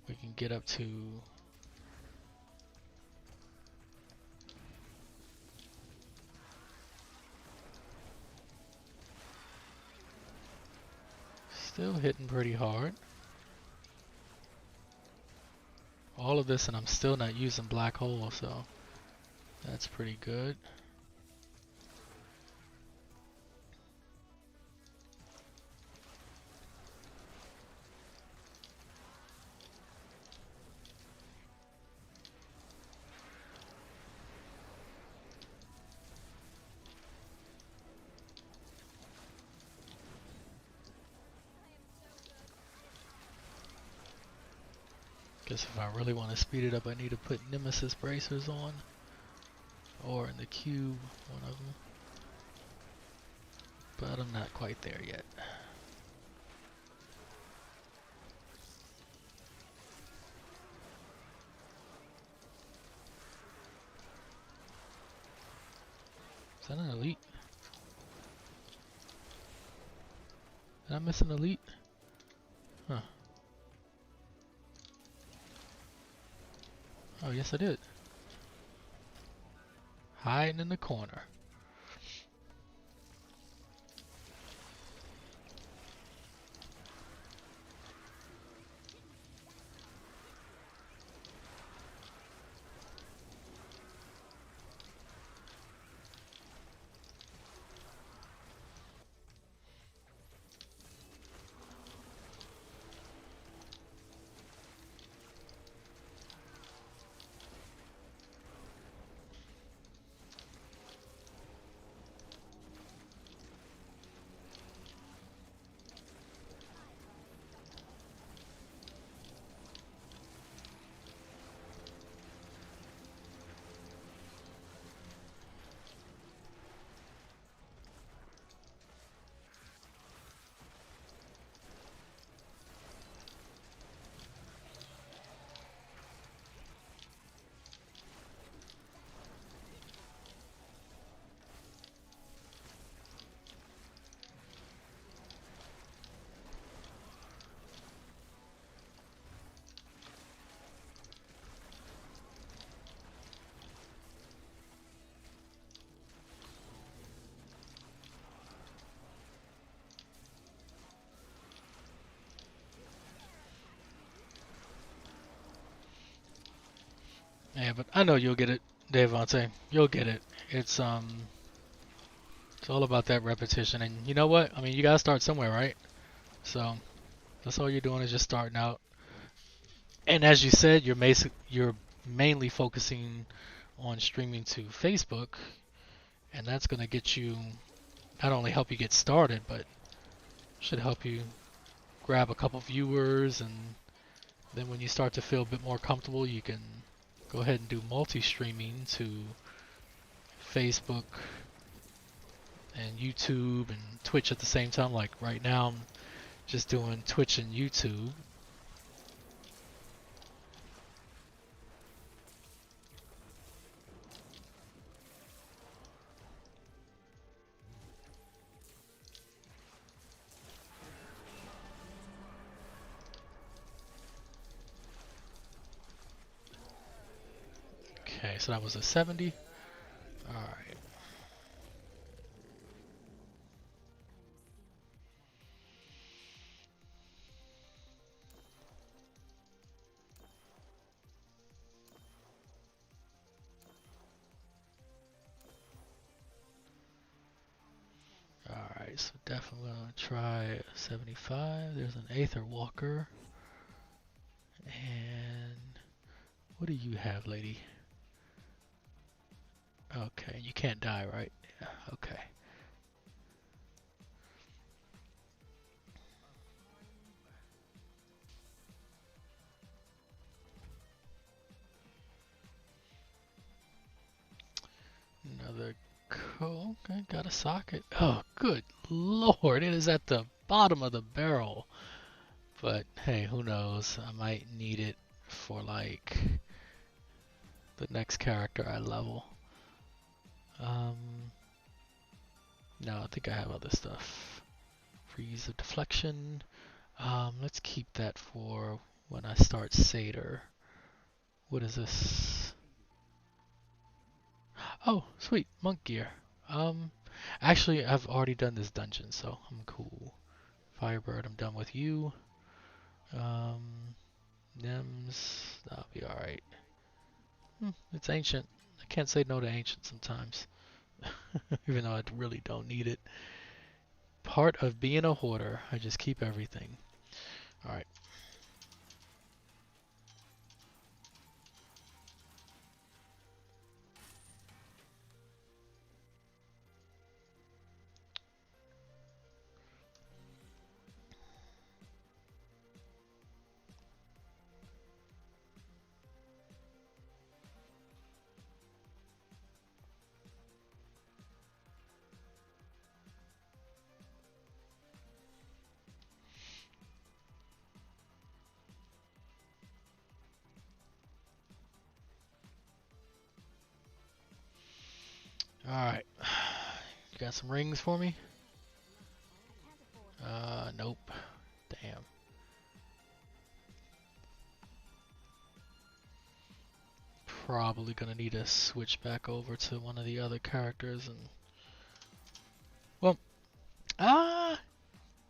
we can get up to... Still hitting pretty hard. All of this and I'm still not using black hole, so that's pretty good. Guess if I really want to speed it up, I need to put Nemesis bracers on. Or in the cube, one of them. But I'm not quite there yet. Is that an elite? Did I miss an elite? Huh. Oh, yes I did. Hiding in the corner. Yeah, but I know you'll get it, Devontae. You'll get it. It's all about that repetition, and you know what? I mean, you gotta start somewhere, right? So that's all you're doing is just starting out. And as you said, you're mainly focusing on streaming to Facebook, and that's gonna get you not only help you get started, but should help you grab a couple viewers, and then when you start to feel a bit more comfortable, you can go ahead and do multi-streaming to Facebook and YouTube and Twitch at the same time. Like right now, I'm just doing Twitch and YouTube. Okay, so that was a 70. Alright. Alright, so definitely gonna try 75. There's an Aether Walker. And what do you have, lady? Okay, you can't die, right? Yeah, okay. Another okay, got a socket. Oh, good lord, it is at the bottom of the barrel. But hey, who knows? I might need it for like the next character I level. No, I think I have other stuff. Freeze of deflection. Let's keep that for when I start Satyr. What is this? Oh, sweet, monk gear. Actually, I've already done this dungeon, so I'm cool. Firebird, I'm done with you. Nims, that'll be alright. It's ancient. I can't say no to ancient sometimes. Even though I really don't need it. Part of being a hoarder, I just keep everything. Alright. Alright. You got some rings for me? Nope. Damn. Probably gonna need to switch back over to one of the other characters and... Well,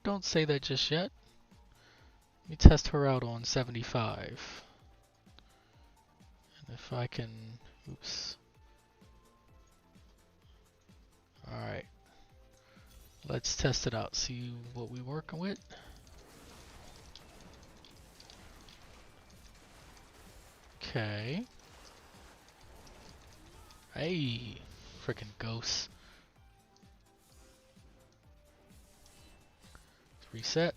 don't say that just yet. Let me test her out on 75. And if I can... Oops. Alright. Let's test it out. See what we're working with. Okay. Hey, freaking ghosts. Let's reset.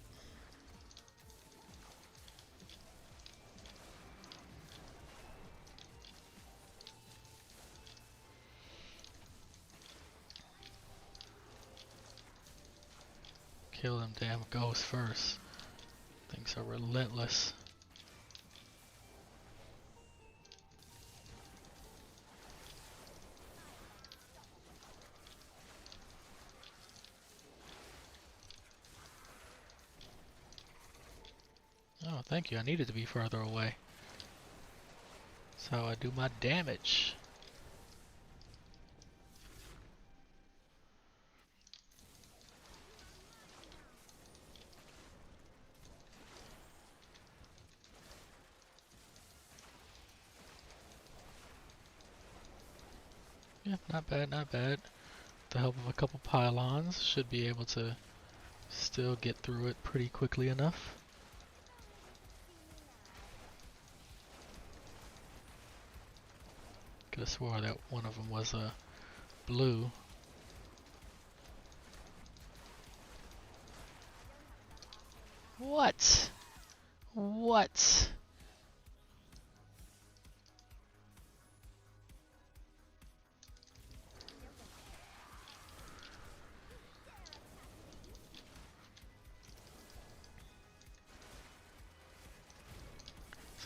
Kill them damn ghosts first. Things are relentless. Oh, thank you. I needed to be further away. That's how I do my damage. Yeah, not bad, not bad. With the help of a couple pylons, should be able to still get through it pretty quickly enough. Could have swore that one of them was blue. What? What?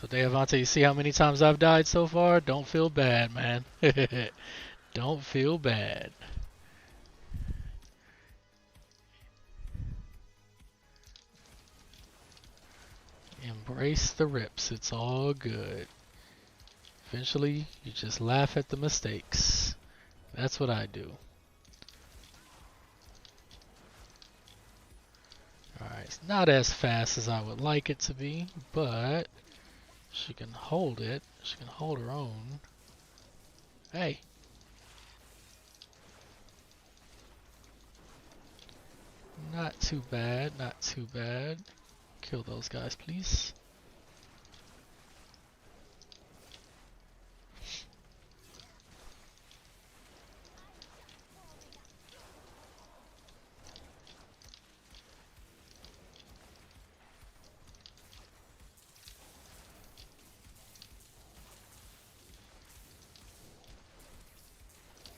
So Devontae, you see how many times I've died so far? Don't feel bad, man. Don't feel bad. Embrace the rips. It's all good. Eventually, you just laugh at the mistakes. That's what I do. Alright, it's not as fast as I would like it to be, but she can hold it. She can hold her own. Hey. Not too bad, not too bad. Kill those guys, please.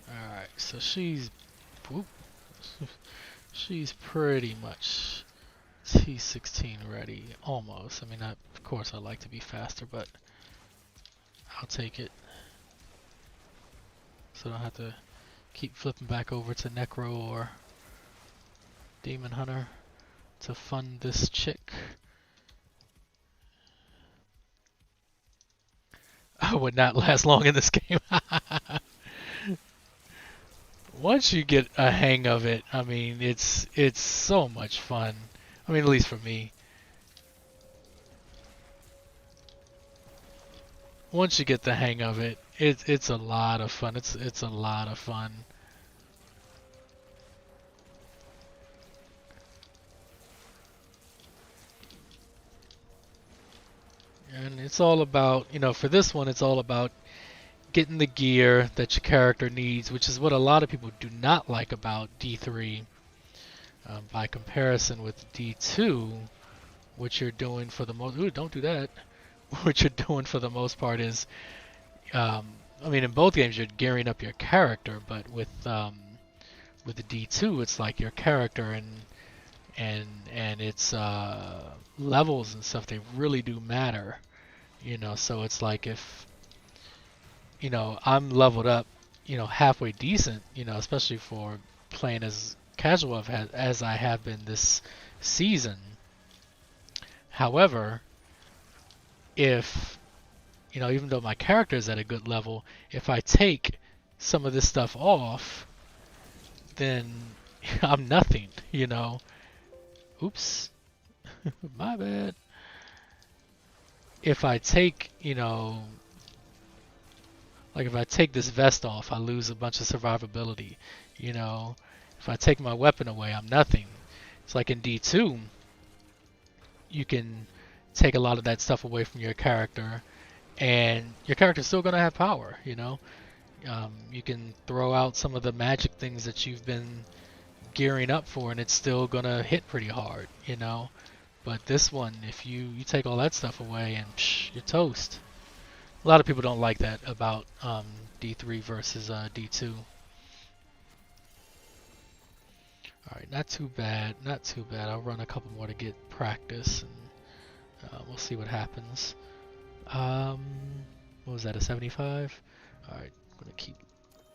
Alright, so she's... Whoop. She's pretty much T16 ready, almost. I mean, of course I'd like to be faster, but I'll take it. So I don't have to keep flipping back over to Necro or Demon Hunter to fund this chick. I would not last long in this game. Once you get a hang of it, I mean, it's so much fun. I mean, at least for me. Once you get the hang of it, it's a lot of fun. It's a lot of fun. And it's all about, you know, for this one, it's all about getting the gear that your character needs, which is what a lot of people do not like about D3. By comparison with D2, what you're doing for the most... Ooh, don't do that. What you're doing for the most part is... I mean, in both games, you're gearing up your character, but with the D2, it's like your character and its levels and stuff, they really do matter. You know, so it's like if, you know, I'm leveled up, you know, halfway decent, you know, especially for playing as casual as I have been this season. However, if, you know, even though my character is at a good level, if I take some of this stuff off, then I'm nothing, you know. Oops. My bad. If I take, you know, like if I take this vest off, I lose a bunch of survivability, you know. If I take my weapon away, I'm nothing. It's like in D2, you can take a lot of that stuff away from your character, and your character's still going to have power, you know. You can throw out some of the magic things that you've been gearing up for, and it's still going to hit pretty hard, you know. But this one, if you take all that stuff away, and psh, you're toast. A lot of people don't like that about D3 versus D2. Alright, not too bad, not too bad. I'll run a couple more to get practice, and we'll see what happens. What was that, a 75? Alright, I'm going to keep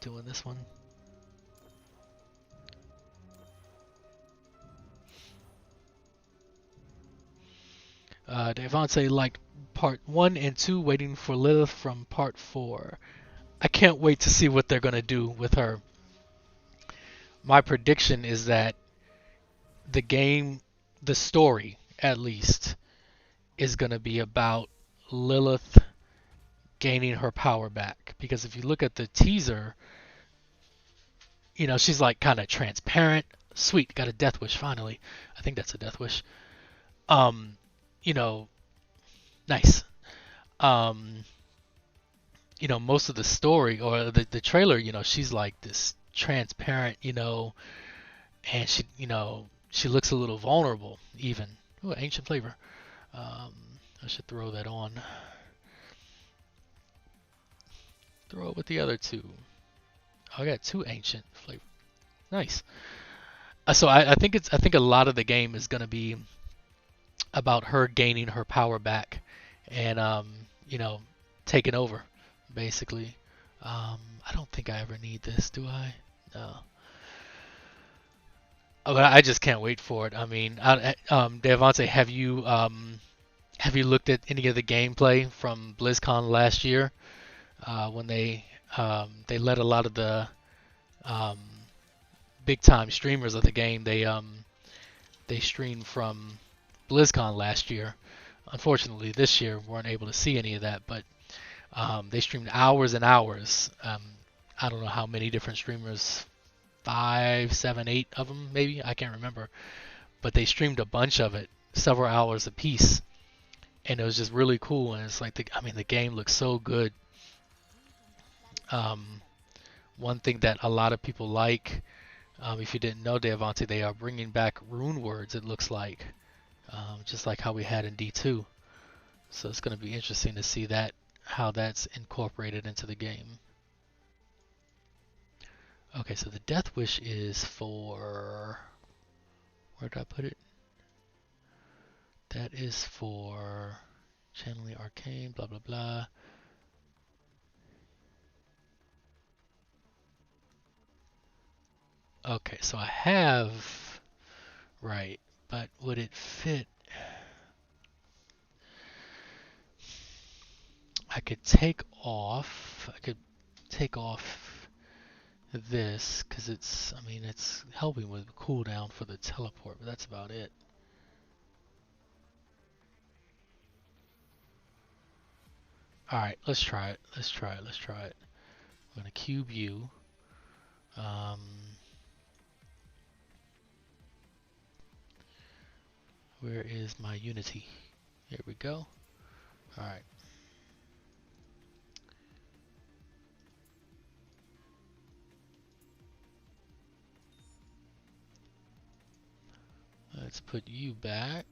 doing this one. Devontae liked part 1 and 2, waiting for Lilith from part 4. I can't wait to see what they're going to do with her. My prediction is that the game, the story at least, is going to be about Lilith gaining her power back. Because if you look at the teaser, You know, she's like kind of transparent. Sweet, got a death wish finally. I think that's a death wish. Um, you know, nice. Um, you know, most of the story or the trailer, you know, she's like this transparent, you know, and she looks a little vulnerable even. Ooh, ancient flavor. Um, I should throw that on. Throw it with the other two. Oh, I got two ancient flavor. Nice. So I think a lot of the game is gonna be about her gaining her power back and you know, taking over basically. I don't think I ever need this, do I? No. Oh, but I just can't wait for it. I mean, Devontae, have you looked at any of the gameplay from BlizzCon last year when they let a lot of the um, big time streamers of the game they streamed from BlizzCon last year. Unfortunately, this year we weren't able to see any of that, but they streamed hours and hours. I don't know how many different streamers, five, seven, eight of them, maybe. I can't remember. But they streamed a bunch of it, several hours a piece, and it was just really cool. And it's like, the game looks so good. Um, One thing that a lot of people like, if you didn't know, Devontae, they are bringing back rune words. It looks like, just like how we had in D2. So it's going to be interesting to see that, how that's incorporated into the game. Okay, so the Death Wish is for... Where did I put it? That is for channeling arcane, blah, blah, blah. Okay, so I have... Right, but would it fit? I could take off this because it's, I mean, it's helping with cooldown for the teleport, but that's about it. Alright, let's try it. Let's try it. Let's try it. I'm going to cube you. Where is my unity? Here we go. Alright. Let's put you back.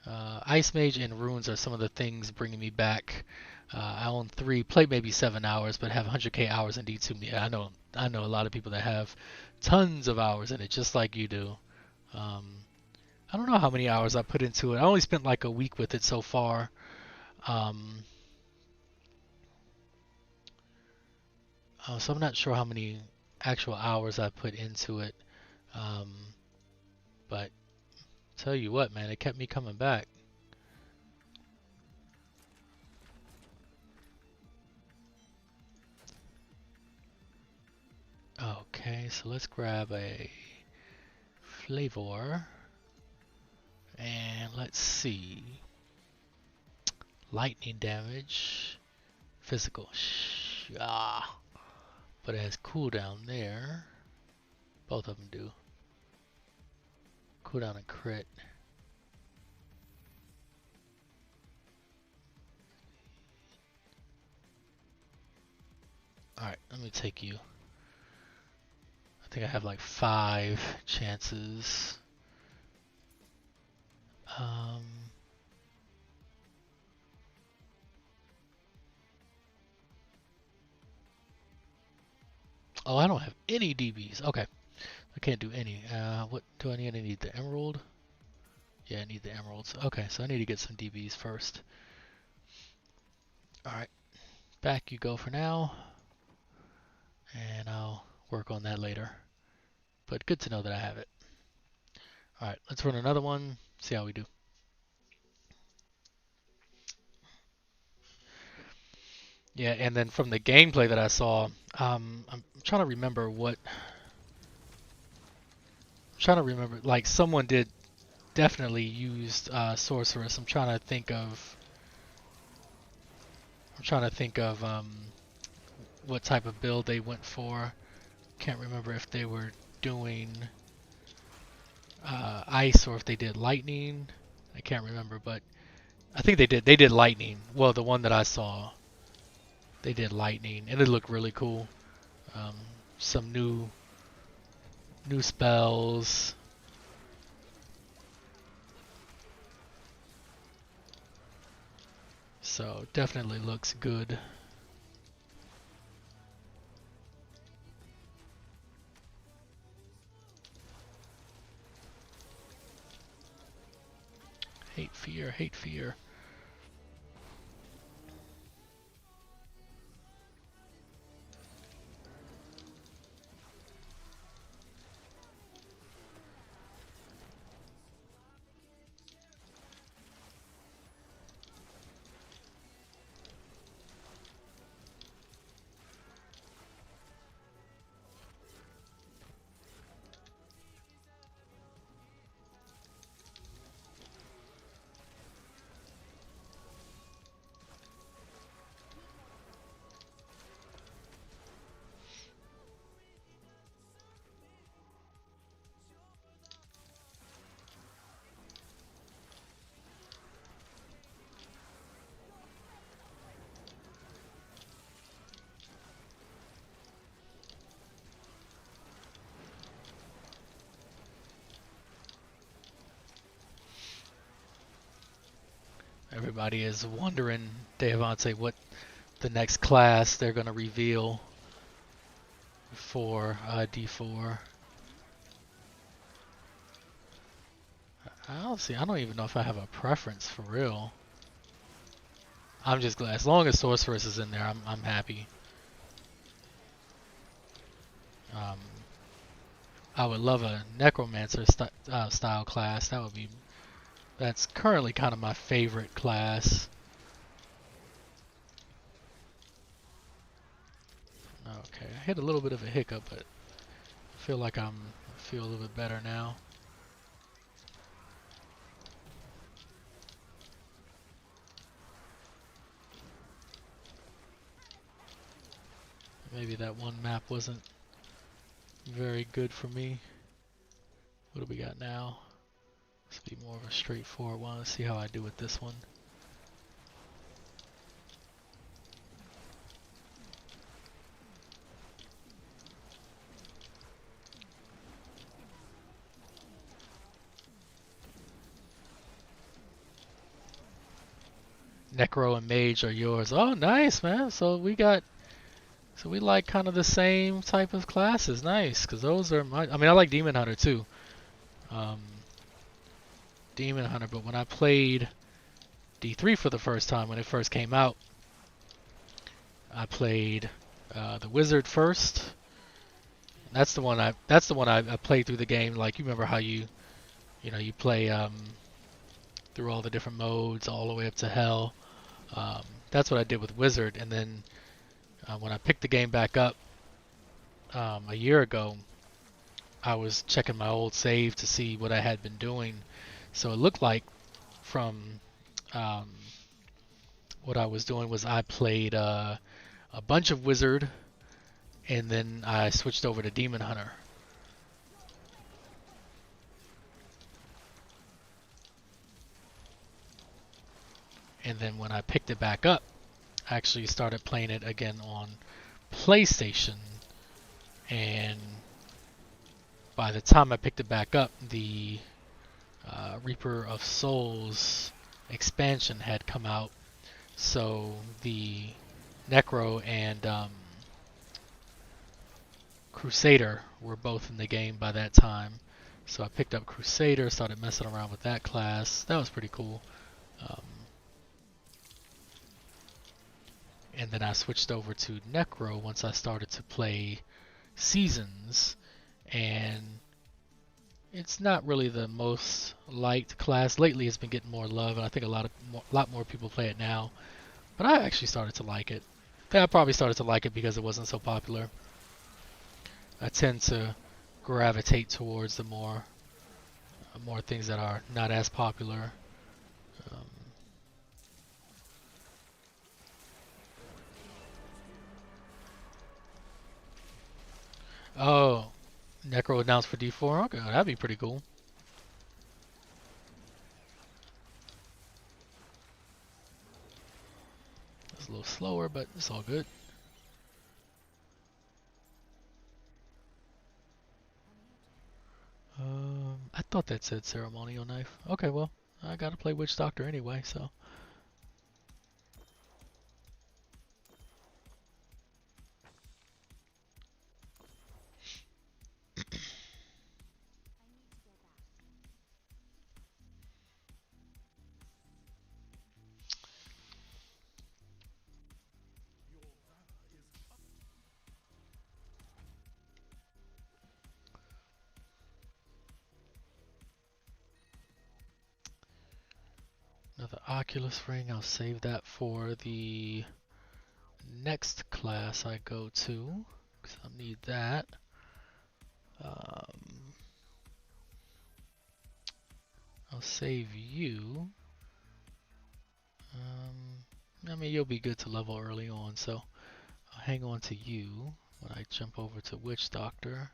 Ice Mage and Runes are some of the things bringing me back. I own 3, played maybe 7 hours, but have 100k hours in D2. Yeah, I know a lot of people that have tons of hours in it, just like you do. I don't know how many hours I put into it. I only spent like a week with it so far. So I'm not sure how many actual hours I put into it. But tell you what, man, it kept me coming back. Okay, so let's grab a flavor. And let's see. Lightning damage. Physical. But it has cooldown there. Both of them do. Cooldown and crit. Alright, let me take you. I think I have like 5 chances. Oh, I don't have any DBs. Okay. I can't do any. What do I need? I need the emerald. Yeah, I need the emeralds. Okay, so I need to get some DBs first. Alright. Back you go for now. And I'll work on that later. But good to know that I have it. Alright, let's run another one. See how we do. Yeah, and then from the gameplay that I saw, I'm trying to remember what... I'm trying to remember, like someone did definitely used Sorceress. I'm trying to think of what type of build they went for. Can't remember if they were doing ice or if they did lightning. I can't remember, but I think they did. They did lightning. Well, the one that I saw, they did lightning, and it looked really cool. Um, some new spells. So definitely looks good. Hate fear, hate fear. Everybody is wondering, Devontae, what the next class they're going to reveal for D4. I don't even know if I have a preference for real. I'm just glad as long as Sorceress is in there, I'm happy. I would love a Necromancer style class. That's currently kind of my favorite class. Okay, I hit a little bit of a hiccup, but I feel like I feel a little bit better now. Maybe that one map wasn't very good for me. What do we got now? This will be more of a straightforward one. Let's see how I do with this one. Necro and Mage are yours. Oh, nice, man. So we like kind of the same type of classes. Nice, because those are my. I mean, I like Demon Hunter too. Demon Hunter, but when I played D3 for the first time when it first came out, I played the Wizard first. That's the one I played through the game. Like you remember how you play through all the different modes all the way up to Hell. That's what I did with Wizard, and then when I picked the game back up a year ago, I was checking my old save to see what I had been doing. So it looked like from what I was doing was I played a bunch of Wizard, and then I switched over to Demon Hunter. And then when I picked it back up, I actually started playing it again on PlayStation. And by the time I picked it back up, the Reaper of Souls expansion had come out. So the Necro and Crusader were both in the game by that time. So I picked up Crusader, started messing around with that class. That was pretty cool. And then I switched over to Necro once I started to play Seasons, and it's not really the most liked class. Lately it's been getting more love, and I think a lot more people play it now. But I actually started to like it. I think I probably started to like it because it wasn't so popular. I tend to gravitate towards the more things that are not as popular. Necro announced for D4. Okay, that'd be pretty cool. It's a little slower, but it's all good. I thought that said ceremonial knife. Okay, well, I gotta play Witch Doctor anyway, so. Another Oculus ring. I'll save that for the next class I go to, because I'll need that. I'll save you. I mean, you'll be good to level early on, so I'll hang on to you when I jump over to Witch Doctor.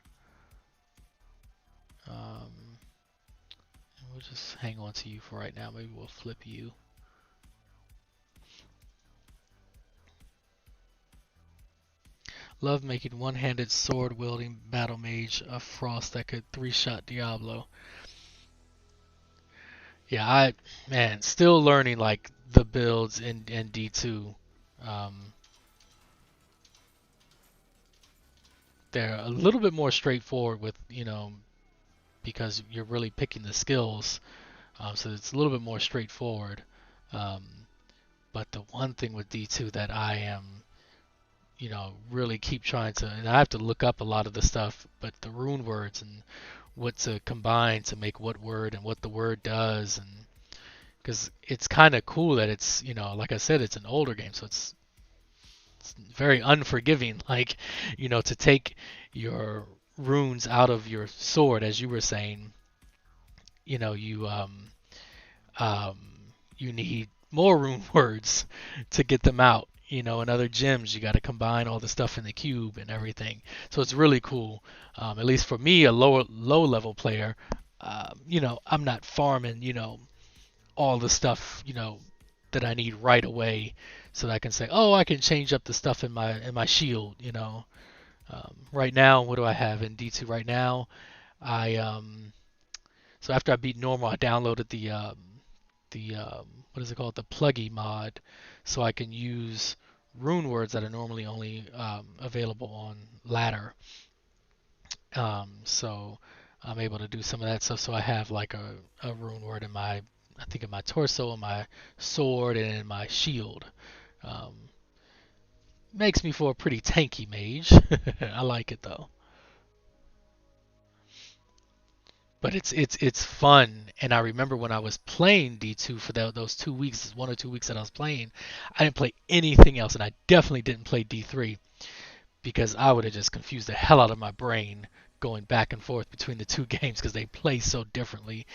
And we'll just hang on to you for right now. Maybe we'll flip you. Love making one-handed sword-wielding battle mage a frost that could three-shot Diablo. Yeah, man, still learning like the builds in D2. They're a little bit more straightforward with, because you're really picking the skills. So it's a little bit more straightforward. But the one thing with D2 that I am, really keep trying to, and I have to look up a lot of the stuff, but the rune words and what to combine to make what word and what the word does, and because it's kind of cool that it's, like I said, it's an older game, so it's very unforgiving. Like, to take your runes out of your sword, as you were saying, you um, you need more rune words to get them out. And other gems, you got to combine all the stuff in the cube and everything. So it's really cool. At least for me, a low level player, I'm not farming, all the stuff, that I need right away, so that I can say, oh, I can change up the stuff in my shield. Right now, what do I have in D2 right now? So after I beat normal, I downloaded the what is it called, the pluggy mod, so I can use rune words that are normally only available on ladder. So I'm able to do some of that stuff. So I have like a rune word in my, I think in my torso, in my sword, and in my shield. Um, Makes me for a pretty tanky mage. I like it though. But it's fun, and I remember when I was playing D2 for those 2 weeks, 1 or 2 weeks that I was playing, I didn't play anything else, and I definitely didn't play D3 because I would have just confused the hell out of my brain going back and forth between the two games because they play so differently.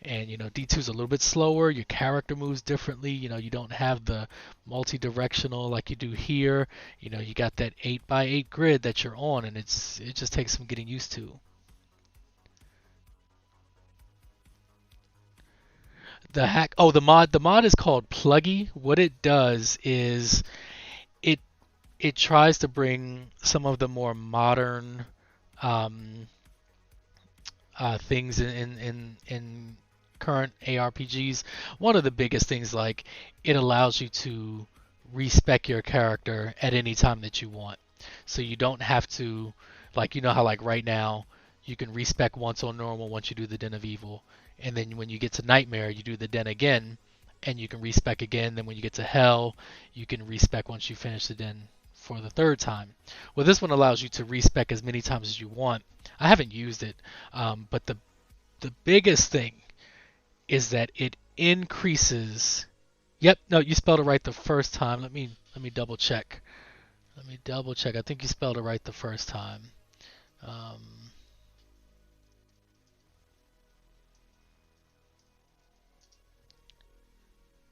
And D2 is a little bit slower. Your character moves differently. You don't have the multi-directional like you do here. You got that 8x8 grid that you're on, and it just takes some getting used to. The hack. Oh, the mod. The mod is called Pluggy. What it does is it it tries to bring some of the more modern um, things in current ARPGs. One of the biggest things, like, it allows you to respec your character at any time that you want. So you don't have to, like, how like right now you can respec once on normal once you do the Den of Evil, and then when you get to Nightmare you do the Den again, and you can respec again. Then when you get to Hell, you can respec once you finish the Den for the third time. Well, this one allows you to respec as many times as you want. I haven't used it, but the biggest thing is that it increases. Yep, no, you spelled it right the first time. Let me double check. Let me double check. I think you spelled it right the first time. Um,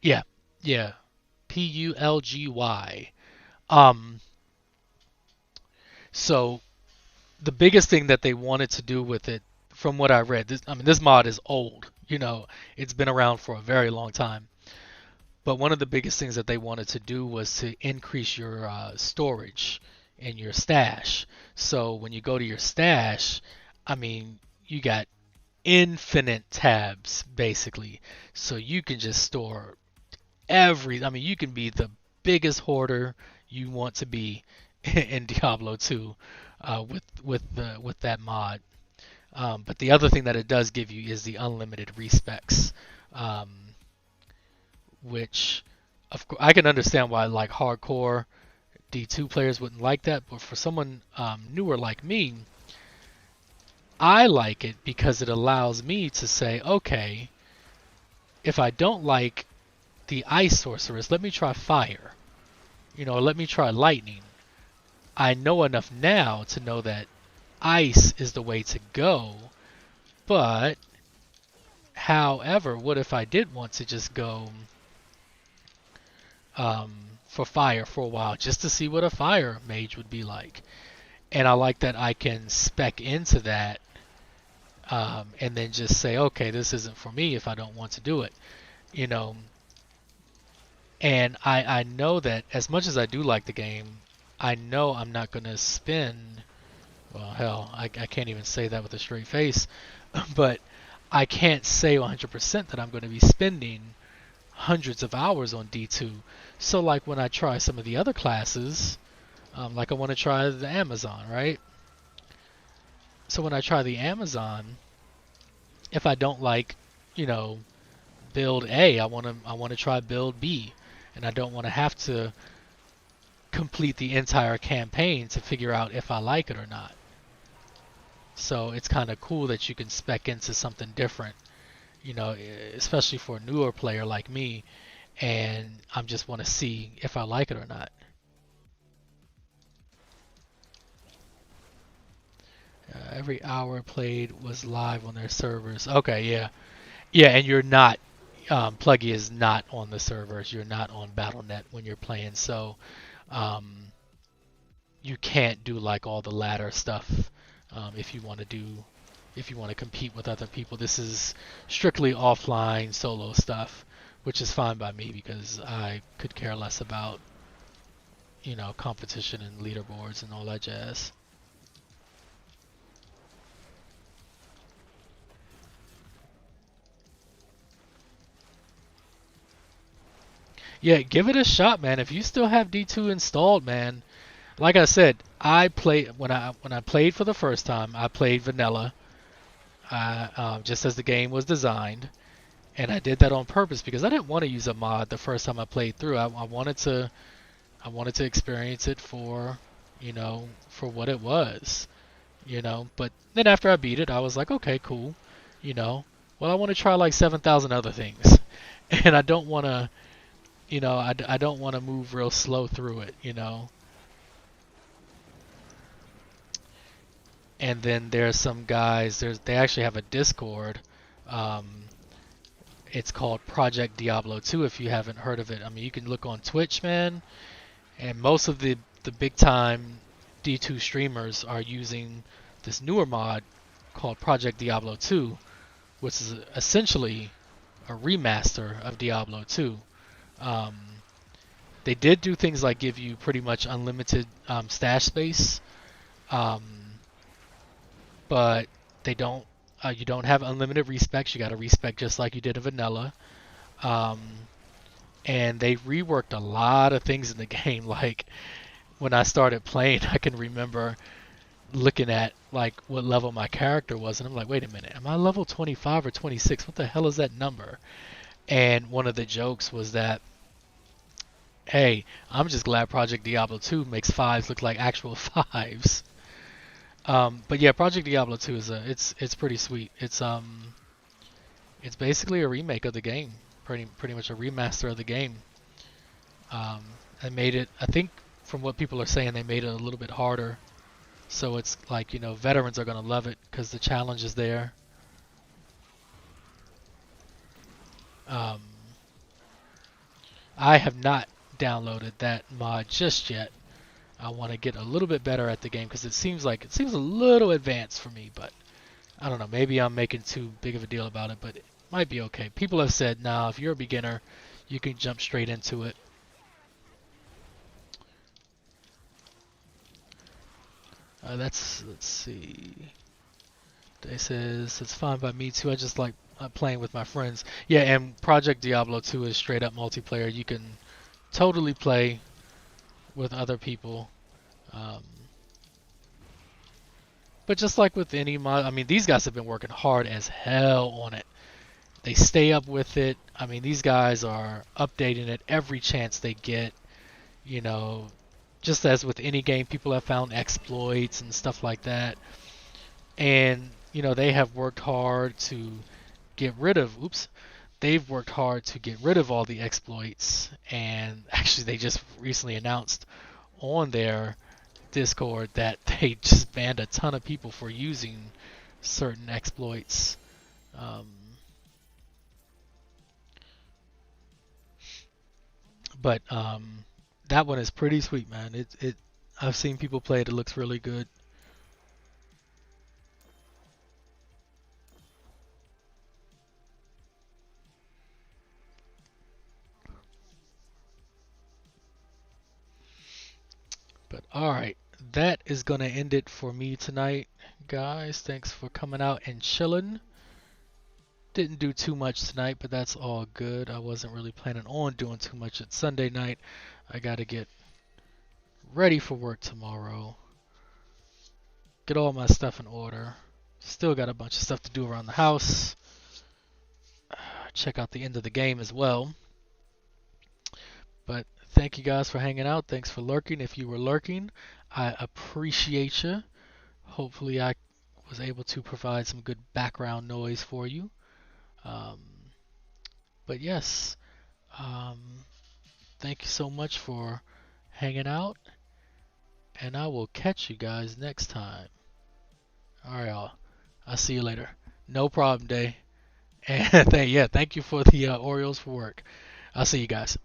yeah, yeah, Pulgy. Um, so the biggest thing that they wanted to do with it, from what I read, this mod is old. It's been around for a very long time. But one of the biggest things that they wanted to do was to increase your storage and your stash. So when you go to your stash, I mean, you got infinite tabs basically. So you can just store I mean, you can be the biggest hoarder you want to be in Diablo 2 with that mod. But the other thing that it does give you is the unlimited respecs, um, which I can understand why like hardcore D2 players wouldn't like that, but for someone newer like me, I like it because it allows me to say, okay, if I don't like the ice sorceress, let me try fire. Let me try lightning. I know enough now to know that ice is the way to go, but however, what if I did want to just go for fire for a while just to see what a fire mage would be like? And I like that I can spec into that and then just say, okay, this isn't for me if I don't want to do it. You know, and I know that as much as I do like the game, I know I'm not going to spend, well, hell, I can't even say that with a straight face, but I can't say 100% that I'm going to be spending hundreds of hours on D2. So like when I try some of the other classes, like I want to try the Amazon, right? So when I try the Amazon, if I don't like, you know, build A, I want to try build B, and I don't want to have to complete the entire campaign to figure out if I like it or not. So it's kind of cool that you can spec into something different, especially for a newer player like me, and I just want to see if I like it or not. Every hour played was live on their servers. Okay, yeah. Yeah, and you're not, Pluggy is not on the servers. You're not on Battle.net when you're playing, so you can't do like all the ladder stuff if you want to compete with other people. This is strictly offline solo stuff, which is fine by me because I could care less about, competition and leaderboards and all that jazz. Yeah, give it a shot, man. If you still have D2 installed, man, like I said, I played when I played for the first time. I played vanilla, just as the game was designed, and I did that on purpose because I didn't want to use a mod the first time I played through. I wanted to experience it for what it was, But then after I beat it, I was like, okay, cool, you know. Well, I want to try like 7,000 other things, and I don't want to, I don't want to move real slow through it. And then there's some guys. They actually have a Discord. Um, it's called Project Diablo 2. If you haven't heard of it, I mean, you can look on Twitch, man. And most of the big time D2 streamers are using this newer mod called Project Diablo 2, which is essentially a remaster of Diablo 2. Um, they did do things like give you pretty much unlimited stash space, um, but they don't. You don't have unlimited respecs. You got to respec just like you did in vanilla. Um, and they reworked a lot of things in the game. Like when I started playing, I can remember looking at like what level my character was, and I'm like, wait a minute, am I level 25 or 26? What the hell is that number? And one of the jokes was that, hey, I'm just glad Project Diablo 2 makes fives look like actual fives. But yeah, Project Diablo 2 it's pretty sweet. It's basically a remake of the game, pretty much a remaster of the game. I made it. I think from what people are saying, they made it a little bit harder. So it's like, veterans are gonna love it because the challenge is there. Um, I have not downloaded that mod just yet. I want to get a little bit better at the game because it seems a little advanced for me, but I don't know. Maybe I'm making too big of a deal about it, but it might be okay. People have said, nah, if you're a beginner, you can jump straight into it. Let's see. They says it's fine by me too. I just like playing with my friends. Yeah, and Project Diablo 2 is straight up multiplayer. You can totally play with other people. Um, but just like with any mod, I mean, these guys have been working hard as hell on it. They stay up with it. I mean, these guys are updating it every chance they get. You know, just as with any game, people have found exploits and stuff like that. And, you know, they have worked hard to get rid of, oops, they've worked hard to get rid of all the exploits. And actually, they just recently announced on their Discord that they just banned a ton of people for using certain exploits. Um, but that one is pretty sweet, man. I've seen people play it. It looks really good. But all right, that is gonna end it for me tonight, guys. Thanks for coming out and chilling. Didn't do too much tonight, but that's all good. I wasn't really planning on doing too much at Sunday night. I gotta get ready for work tomorrow. Get all my stuff in order. Still got a bunch of stuff to do around the house. Check out the end of the game as well. But thank you guys for hanging out. Thanks for lurking. If you were lurking, I appreciate you. Hopefully, I was able to provide some good background noise for you. Um, but yes, um, thank you so much for hanging out, and I will catch you guys next time. All right, y'all. I'll see you later. No problem, Day. And thank you for the Orioles for work. I'll see you guys.